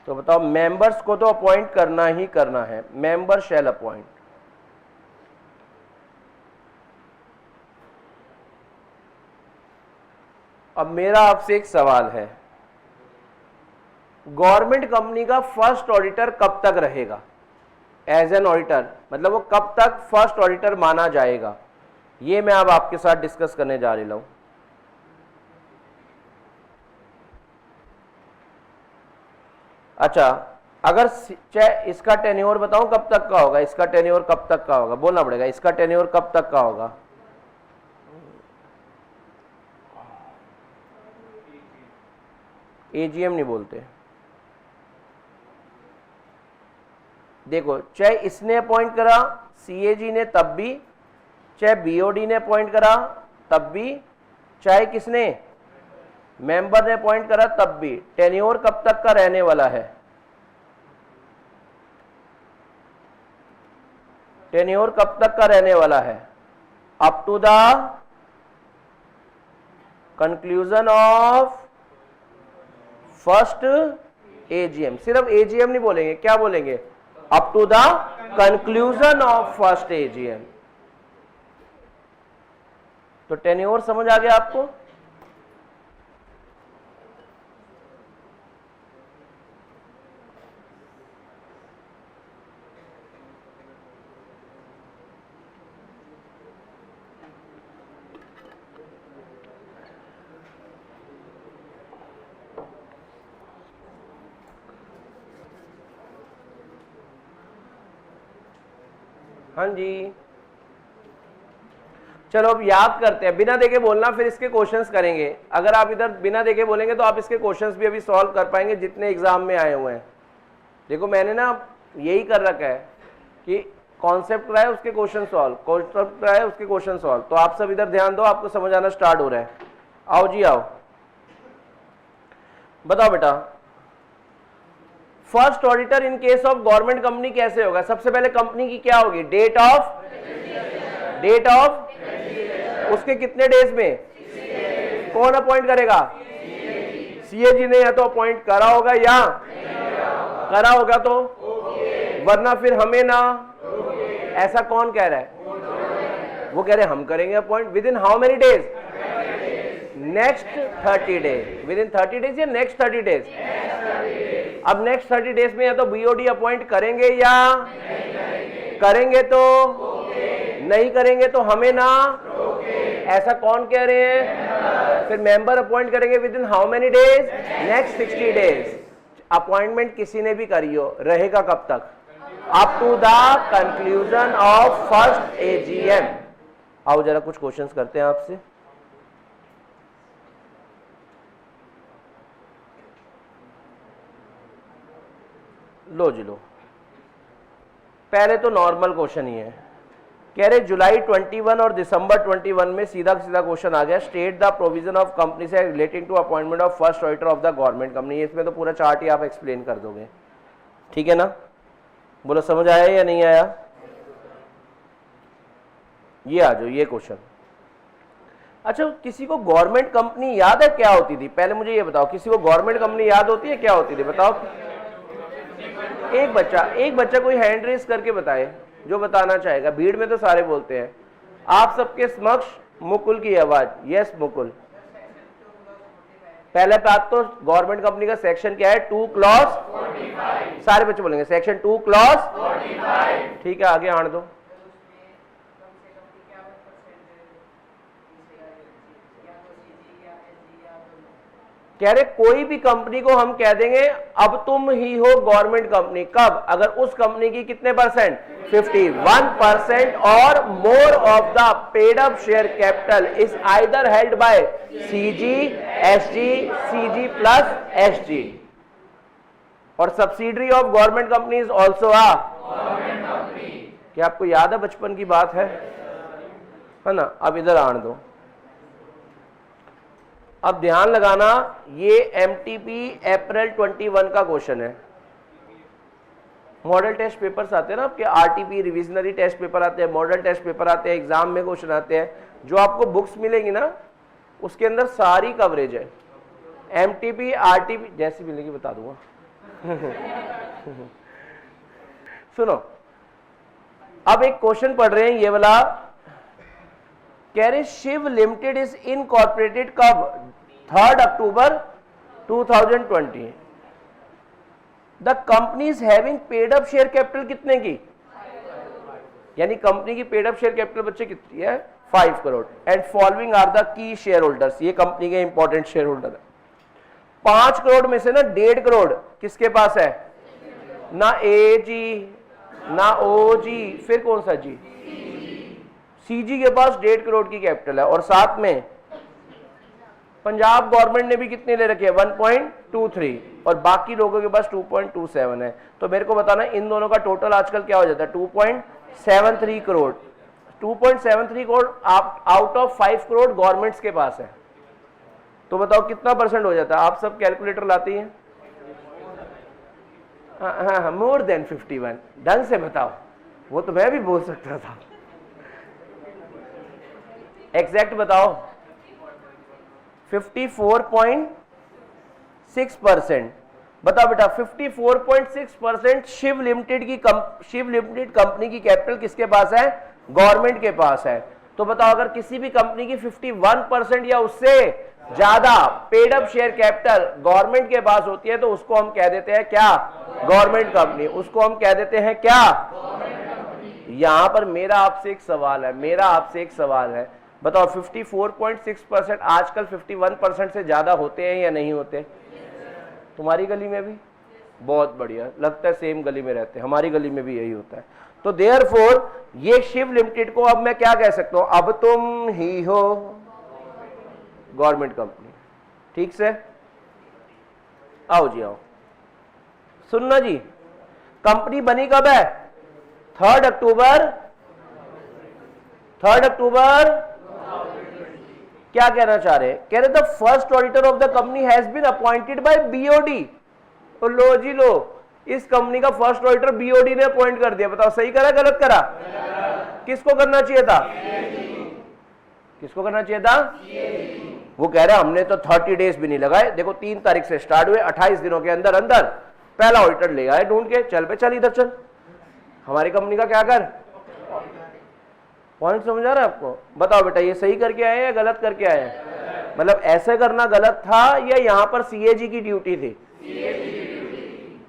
तो बताओ मेंबर्स को तो अपॉइंट करना ही करना है। मेंबर शैल अपॉइंट, अब मेरा आपसे एक सवाल है, गवर्नमेंट कंपनी का फर्स्ट ऑडिटर कब तक रहेगा एज एन ऑडिटर? मतलब वो कब तक फर्स्ट ऑडिटर माना जाएगा? ये मैं अब आपके साथ डिस्कस करने जा रहा हूं। अच्छा, अगर चाहे इसका टेन्योर बताऊं कब तक का होगा? इसका टेन्योर कब तक का होगा? बोलना पड़ेगा, इसका टेन्योर कब तक का होगा? एजीएम नहीं बोलते। देखो, चाहे इसने अपॉइंट करा सीएजी ने तब भी, चाहे बीओडी ने अपॉइंट करा तब भी, चाहे किसने मेंबर ने अपॉइंट करा तब भी, टेन्योर कब तक का रहने वाला है? टेन्योर कब तक का रहने वाला है? Up to the conclusion of first AGM. सिर्फ एजीएम नहीं बोलेंगे, क्या बोलेंगे? Up to the conclusion of first AGM. तो टेन्योर समझ आ गया आपको? हाँ जी, चलो अब याद करते हैं। बिना देखे बोलना, फिर इसके क्वेश्चंस करेंगे। अगर आप इधर बिना देखे बोलेंगे तो आप इसके क्वेश्चंस भी अभी सॉल्व कर पाएंगे जितने एग्जाम में आए हुए हैं। देखो, मैंने ना यही कर रखा है कि कॉन्सेप्ट कराए उसके क्वेश्चन सॉल्व, कॉन्सेप्ट कराए उसके क्वेश्चन सॉल्व। तो आप सब इधर ध्यान दो, आपको समझ आना स्टार्ट हो रहा है। आओ जी आओ, बताओ बेटा, first auditor in case of government company कैसे होगा? सबसे पहले कंपनी की क्या होगी? डेट ऑफ, डेट ऑफ, उसके कितने डेज में? कौन अपॉइंट करेगा? सीएजी ने या तो अपॉइंट करा होगा या करा होगा तो, वरना फिर हमें ना। ऐसा कौन कह रहा है? वो कह रहे हैं हम करेंगे appoint. Within how many days? Next 30 days, within 30 days या नेक्स्ट 30 डेज? अब नेक्स्ट 30 डेज में या तो बीओडी अपॉइंट करेंगे या करेंगे तो नहीं करेंगे तो हमें ना, ऐसा कौन कह रहे हैं? फिर मेंबर अपॉइंट करेंगे within how many days? Next 60 days. Appointment किसी ने भी करी हो, रहेगा कब तक? Up to the conclusion of first AGM. आओ जरा कुछ क्वेश्चंस करते हैं आपसे। लो जी लो, पहले तो नॉर्मल क्वेश्चन ही है। कह रहे जुलाई 21 और दिसंबर 21 में सीधा सीधा क्वेश्चन आ गया, state the provision of company से relating to appointment of first auditor of the government company. इसमें तो पूरा चार्ट ही आप एक्सप्लेन कर दोगे, ठीक है ना? बोलो समझ आया या नहीं आया? ये आ जाओ, ये क्वेश्चन। अच्छा, किसी को गवर्नमेंट कंपनी याद है क्या होती थी? पहले मुझे ये बताओ, किसी को गवर्नमेंट कंपनी याद होती है क्या होती थी? बताओ। एक बच्चा कोई हैंड रेस करके बताए जो बताना चाहेगा। भीड़ में तो सारे बोलते हैं। आप सबके समक्ष मुकुल की आवाज। यस मुकुल। पहले बात तो गवर्नमेंट कंपनी का सेक्शन क्या है? 2 क्लॉज 45। सारे बच्चे बोलेंगे सेक्शन 2 क्लॉज 45। ठीक है, आगे आने दो। कह रहे कोई भी कंपनी को हम कह देंगे अब तुम ही हो गवर्नमेंट कंपनी। कब? अगर उस कंपनी की कितने परसेंट? 51% और more of the paid up share capital is either held by CG, SG, CG plus SG और subsidiary of government company is also a government company. क्या आपको याद है? बचपन की बात है ना? अब इधर आने दो। अब ध्यान लगाना, ये एमटीपी अप्रैल 21 का क्वेश्चन है। मॉडल टेस्ट पेपर्स आते हैं ना आपके, आरटीपी रिविजनरी टेस्ट पेपर आते हैं, मॉडल टेस्ट पेपर आते हैं, एग्जाम में क्वेश्चन आते हैं। जो आपको बुक्स मिलेंगी ना उसके अंदर सारी कवरेज है। एमटीपी आरटीपी जैसी मिलेगी बता दूंगा। सुनो, अब एक क्वेश्चन पढ़ रहे हैं ये वाला। कह रहे शिव लिमिटेड इज इनकॉर्पोरेटेड कब? 3 अक्टूबर 2020। The company is having paid up share capital कितने की? यानी कंपनी की पेड अप शेयर कैपिटल बच्चे कितनी है? 5 crore. And following are the key shareholders. ये कंपनी के इंपॉर्टेंट शेयर होल्डर है। 5 करोड़ में से ना 1.5 करोड़ किसके पास है? ना ए जी ना ओ जी, फिर कौन सा जी? सीजी के पास 1.5 करोड़ की कैपिटल है और साथ में पंजाब गवर्नमेंट ने भी कितने ले रखे हैं? 1.23 और बाकी लोगों के पास 2.27 है। तो मेरे को बताना इन दोनों का टोटल आजकल क्या हो जाता है? 2.73 crore. 2.73 crore out of 5 crore governments के पास है। तो बताओ कितना परसेंट हो जाता है? आप सब कैलकुलेटर लाती हैं? हाँ, मोर देन 51। ढंग से बताओ, वो तो मैं भी बोल सकता था। एग्जैक्ट बताओ। 54.6%। बताओ बेटा, 54.6% शिव लिमिटेड कंपनी की कैपिटल किसके पास है? गवर्नमेंट के पास है। तो बताओ अगर किसी भी कंपनी की 51% या उससे ज्यादा paid up share capital government के पास होती है तो उसको हम कह देते हैं क्या? Government company. उसको हम कह देते हैं क्या? यहां पर मेरा आपसे एक सवाल है, बताओ 54.6% आजकल 51% से ज्यादा होते हैं या नहीं होते? तुम्हारी गली में भी? बहुत बढ़िया, लगता है सेम गली में रहते हैं। हमारी गली में भी यही होता है। तो देयरफॉर ये शिव लिमिटेड को अब मैं क्या कह सकता हूं? अब तुम ही हो गवर्नमेंट कंपनी। ठीक से? आओ जी आओ, सुनना जी। कंपनी बनी कब है? 3 अक्टूबर। क्या कहना चाह रहे हैं? कह रहे the first auditor of the company has been appointed by BOD. तो लो जी लो, इस कंपनी का फर्स्ट ऑडिटर बीओडी ने अपॉइंट कर दिया। बताओ सही करा गलत करा? किसको करना चाहिए था? किसको करना चाहिए था? वो कह रहे हमने तो 30 डेज भी नहीं लगाए। देखो 3 तारीख से स्टार्ट हुए, 28 दिनों के अंदर अंदर पहला ऑडिटर ले आए ढूंढ के। चल पे चल, इधर चल, हमारी कंपनी का क्या कर। पॉइंट समझ आ रहा है आपको? बताओ बेटा, ये सही करके आए या गलत करके आए? मतलब ऐसे करना गलत था या यहां पर सीएजी की ड्यूटी थी?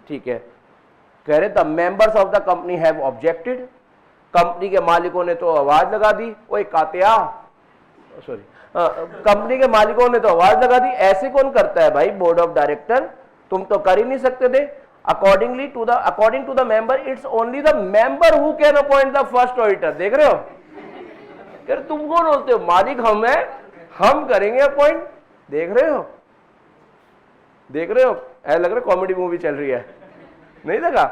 ठीक है। कह रहे the members of the company have objected, company के मालिकों ने तो आवाज लगा दी, ओए कातिया, सॉरी, कंपनी के मालिकों ने तो आवाज लगा दी। ऐसे कौन करता है भाई? Board of director. तुम तो कर ही नहीं सकते थे। According to the member, it's only the member who can appoint the first auditor. देख रहे हो? यार तुम कौन बोलते हो? मालिक हम है, हम करेंगे अपॉइंट। देख रहे हो? देख रहे हो? ऐसा लग रहा है कॉमेडी मूवी चल रही है, नहीं लगा?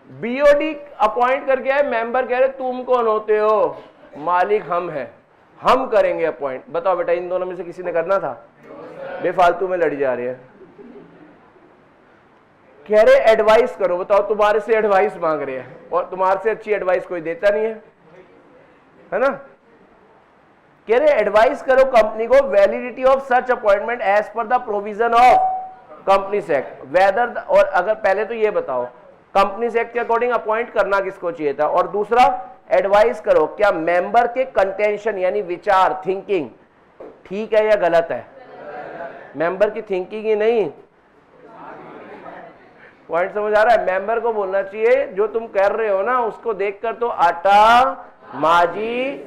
बीओडी अपॉइंट करके आए, मेंबर कह रहे तुम कौन होते हो? मालिक हम हैं, हम करेंगे अपॉइंट। बताओ बेटा, इन दोनों में से किसी ने करना था? बेफालतू में लड़ी जा रही है। कह रहे एडवाइस करो। बताओ, तुम्हारे से एडवाइस मांग रहे हैं और तुम्हारे से अच्छी एडवाइस कोई देता नहीं है ना? कह रहे एडवाइस करो कंपनी को validity of such appointment as per the provision of companies act, whether, और अगर पहले तो ये बताओ कंपनीज एक्ट के अकॉर्डिंग अपॉइंट करना किसको चाहिए था, और दूसरा एडवाइस करो क्या मेंबर के कंटेंशन यानी विचार, थिंकिंग ठीक है या गलत है? मेंबर की थिंकिंग ही नहीं, पॉइंट समझ आ रहा है? मेंबर को बोलना चाहिए जो तुम कर रहे हो ना उसको देखकर तो आटा माजी।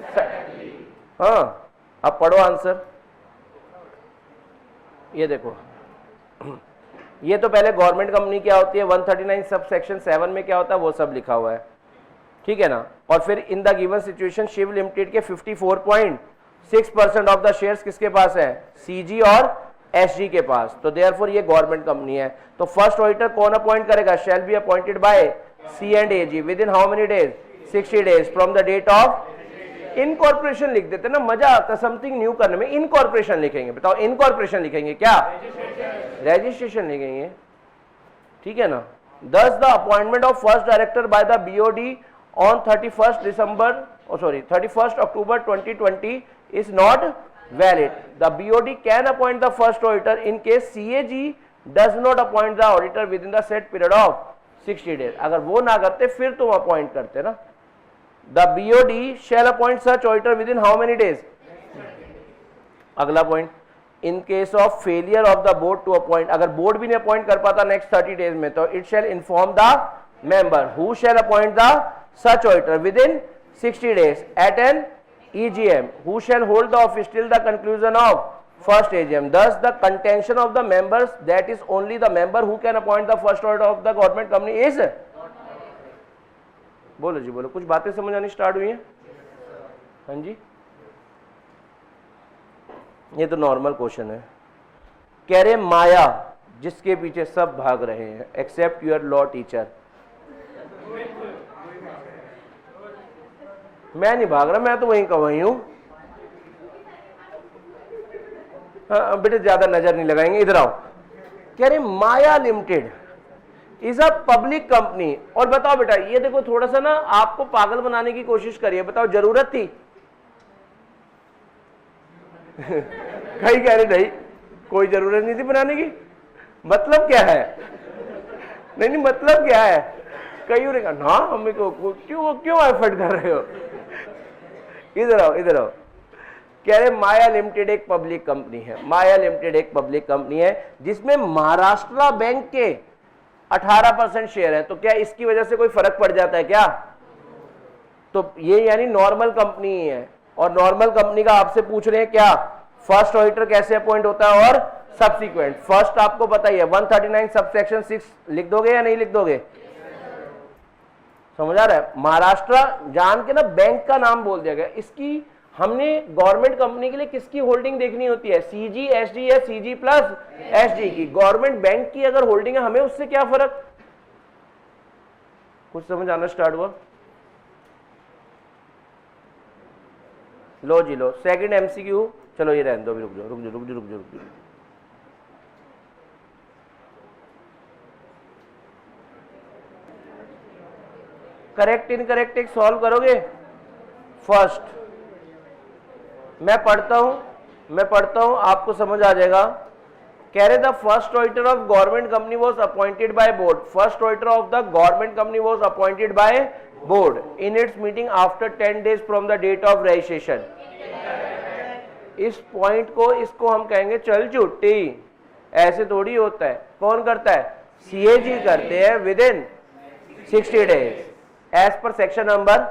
हाँ, अब पढ़ो आंसर। ये देखो, ये तो पहले गवर्नमेंट कंपनी क्या होती है, 139 सब सेक्शन 7 में क्या होता है वो सब लिखा हुआ है, ठीक है ना? और फिर in the given situation Shiv limited के 54.6% ऑफ द शेयर्स किसके पास है? सीजी और एसजी के पास। तो देयरफॉर ये गवर्नमेंट कंपनी है। तो फर्स्ट ऑडिटर कौन अपॉइंट करेगा? Shall be appointed by C and AG within how many days? 60 days from the date of incorporation. लिख देते ना, मजा आता समथिंग न्यू करने में। इनकॉर्पोरेशन लिखेंगे। बताओ, इनकॉर्पोरेशन लिखेंगे क्या? रजिस्ट्रेशन लिखेंगे, ठीक है ना? Thus the appointment of first director by the BOD on 31st October 2020 is not valid. The BOD can appoint the first auditor in case CAG does not appoint the auditor within the set period of 60 days. अगर वो ना करते फिर तुम अपॉइंट करते ना। The BOD shall appoint such auditor within how many days? अगला point, in case of failure of the board to appoint, अगर बोर्ड भी नहीं अपॉइंट कर पाता नेक्स्ट 30 डेज में, तो it shall inform the member who shall appoint the such auditor within 60 days at an EGM who shall hold the office till the conclusion of first AGM. Thus the contention of the members that is only the member who can appoint the first auditor of the government company is, बोलो जी बोलो, कुछ बातें समझ आनी स्टार्ट हुई हैं? हाँ जी, ये तो नॉर्मल क्वेश्चन है। कह रहे माया जिसके पीछे सब भाग रहे हैं एक्सेप्ट योर लॉ टीचर। मैं नहीं भाग रहा, मैं तो वहीं का वहीं हूं। हाँ, बेटे ज्यादा नजर नहीं लगाएंगे, इधर आओ। कह रहे Maya limited is a public company. और बताओ बेटा, ये देखो थोड़ा सा ना आपको पागल बनाने की कोशिश करिए। बताओ, जरूरत थी? कहीं कह रहे नहीं, कोई जरूरत नहीं थी बनाने की। मतलब क्या है? नहीं, मतलब क्या है? कई ने कहा ना हमें क्यों एफर्ट कर रहे हो? इधर आओ, इधर आओ। कह रहे माया लिमिटेड एक पब्लिक कंपनी है। माया लिमिटेड एक पब्लिक कंपनी है जिसमें महाराष्ट्र बैंक के 18% शेयर है। तो क्या इसकी वजह से कोई फर्क पड़ जाता है क्या? तो ये यानी नॉर्मल कंपनी है। और नॉर्मल कंपनी का आपसे पूछ रहे हैं क्या फर्स्ट ऑडिटर कैसे अपॉइंट होता है और सब्सिक्वेंट। फर्स्ट आपको पता ही है 139 सबसेक्शन 6 लिख दोगे या नहीं लिख दोगे? समझ आ रहा है? महाराष्ट्र जान के ना बैंक का नाम बोल दिया गया। इसकी हमने गवर्नमेंट कंपनी के लिए किसकी होल्डिंग देखनी होती है? सीजी एसडी या सीजी प्लस एसडी की। गवर्नमेंट बैंक की अगर होल्डिंग है हमें उससे क्या फर्क? कुछ समझ आना स्टार्ट हुआ? लो जी लो, सेकंड एमसीक्यू। चलो ये रहने दो, रुक जाओ रुक जाओ रुक जाओ रुक जाओ रुक जाओ। करेक्ट इनकरेक्ट एक सॉल्व करोगे? फर्स्ट मैं पढ़ता हूं आपको समझ आ जाएगा। कह रहे the first auditor of government company was appointed by board. First auditor of the government company was appointed by board in its meeting after 10 days from the date of registration. इस पॉइंट को, इसको हम कहेंगे चल छुट्टी। ऐसे थोड़ी होता है। कौन करता है? CAG करते हैं विद इन 60 डेज एज पर सेक्शन नंबर।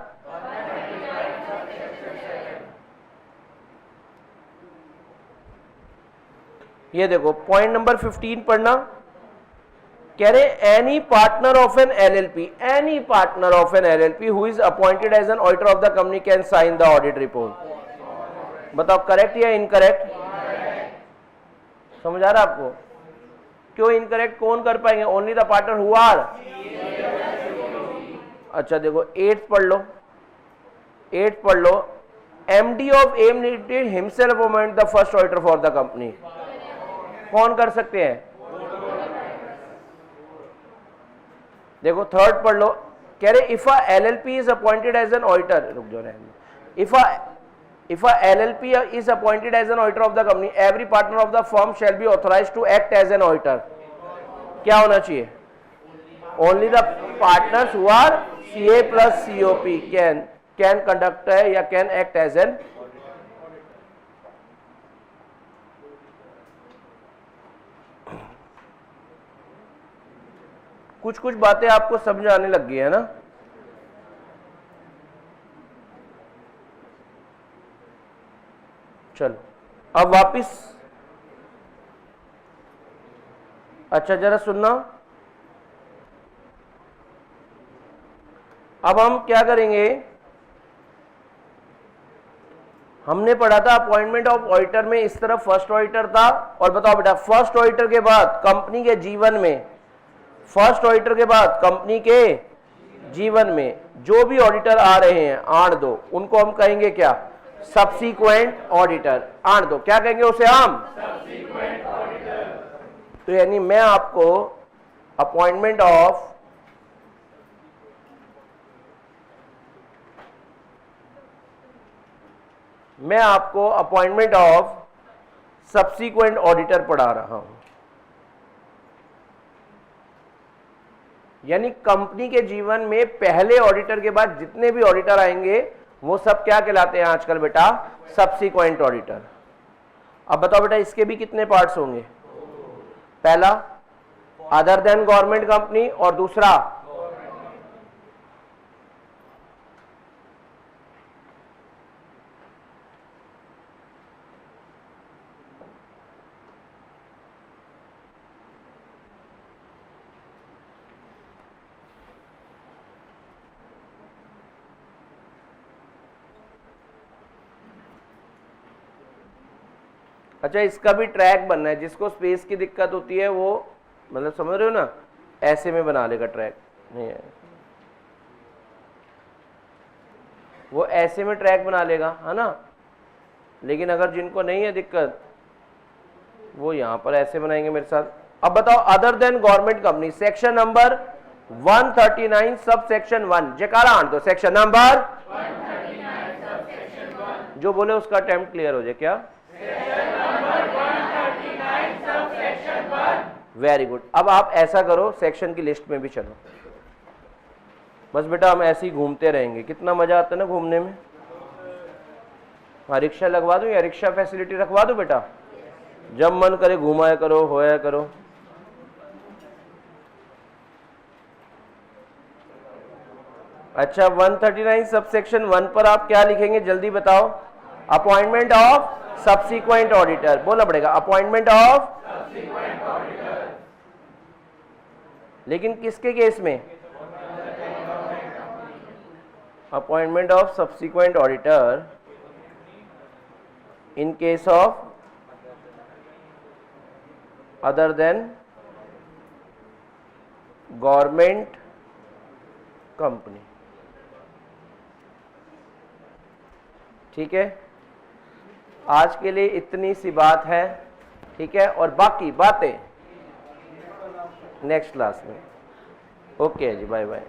ये देखो पॉइंट नंबर 15 पढ़ना। कह रहे any partner of an LLP, any partner of an LLP who is appointed as an auditor of the company can sign the audit report. बताओ करेक्ट या इनकरेक्ट? समझ आ रहा आपको? क्यों इनकरेक्ट? कौन कर पाएंगे? Only the partner who are. अच्छा देखो 8 पढ़ लो, 8 पढ़ लो। MD of M limited himself appoint the first auditor for the company. कौन कर सकते हैं? देखो 3rd पढ़ लो। कह रहे if a LLP is appointed as an auditor, रुक जाओ, if a LLP is appointed as an auditor of the company, every partner of the firm shall be authorized to act as an auditor. क्या होना चाहिए? Only the partners who are CA plus COP can conduct या can act as an। कुछ कुछ बातें आपको समझ आने लग गई है ना? चलो अब वापिस। अच्छा जरा सुनना। अब हम क्या करेंगे? हमने पढ़ा था अपॉइंटमेंट ऑफ ऑडिटर में इस तरफ फर्स्ट ऑडिटर था। और बताओ बेटा फर्स्ट ऑडिटर के बाद कंपनी के जीवन में, फर्स्ट ऑडिटर के बाद कंपनी के जीवन में जो भी ऑडिटर आ रहे हैं 8-2, उनको हम कहेंगे क्या? Subsequent auditor. 8-2 क्या कहेंगे उसे हम? Subsequent auditor. तो यानी मैं आपको अपॉइंटमेंट ऑफ सब्सीक्वेंट ऑडिटर पढ़ा रहा हूं। यानी कंपनी के जीवन में पहले ऑडिटर के बाद जितने भी ऑडिटर आएंगे वो सब क्या कहलाते हैं आजकल बेटा? Subsequent auditor. अब बताओ बेटा इसके भी कितने पार्ट्स होंगे? पहला अदर देन गवर्नमेंट कंपनी और दूसरा अच्छा इसका भी ट्रैक बनना है। जिसको स्पेस की दिक्कत होती है वो मतलब समझ रहे हो ना, ऐसे में बना लेगा ट्रैक, नहीं है वो ऐसे में ट्रैक बना लेगा, है ना। लेकिन अगर जिनको नहीं है दिक्कत वो यहां पर ऐसे बनाएंगे मेरे साथ। अब बताओ other than government company section number 139 sub section 1 जयकारा आंट दो। सेक्शन नंबर 139 सब सेक्शन 1 जो बोले उसका अटेम्प्ट क्लियर हो जाए। क्या? Very good. अब आप ऐसा करो सेक्शन की लिस्ट में भी चलो। बस बेटा हम ऐसे ही घूमते रहेंगे। कितना मजा आता है ना घूमने में। हाँ रिक्शा लगवा दूं या रिक्शा फैसिलिटी रखवा दूं बेटा? जब मन करे घुमाया करो, होया करो। अच्छा 139 सब सेक्शन 1 पर आप क्या लिखेंगे जल्दी बताओ? Appointment of subsequent auditor. बोलना पड़ेगा अपॉइंटमेंट ऑफ सब्सीक्वेंट ऑडिटर। लेकिन किसके केस में? Appointment of subsequent auditor in case of other than government company. ठीक है, आज के लिए इतनी सी बात है। ठीक है, और बाकी बातें नेक्स्ट क्लास में। ओके जी, बाय बाय।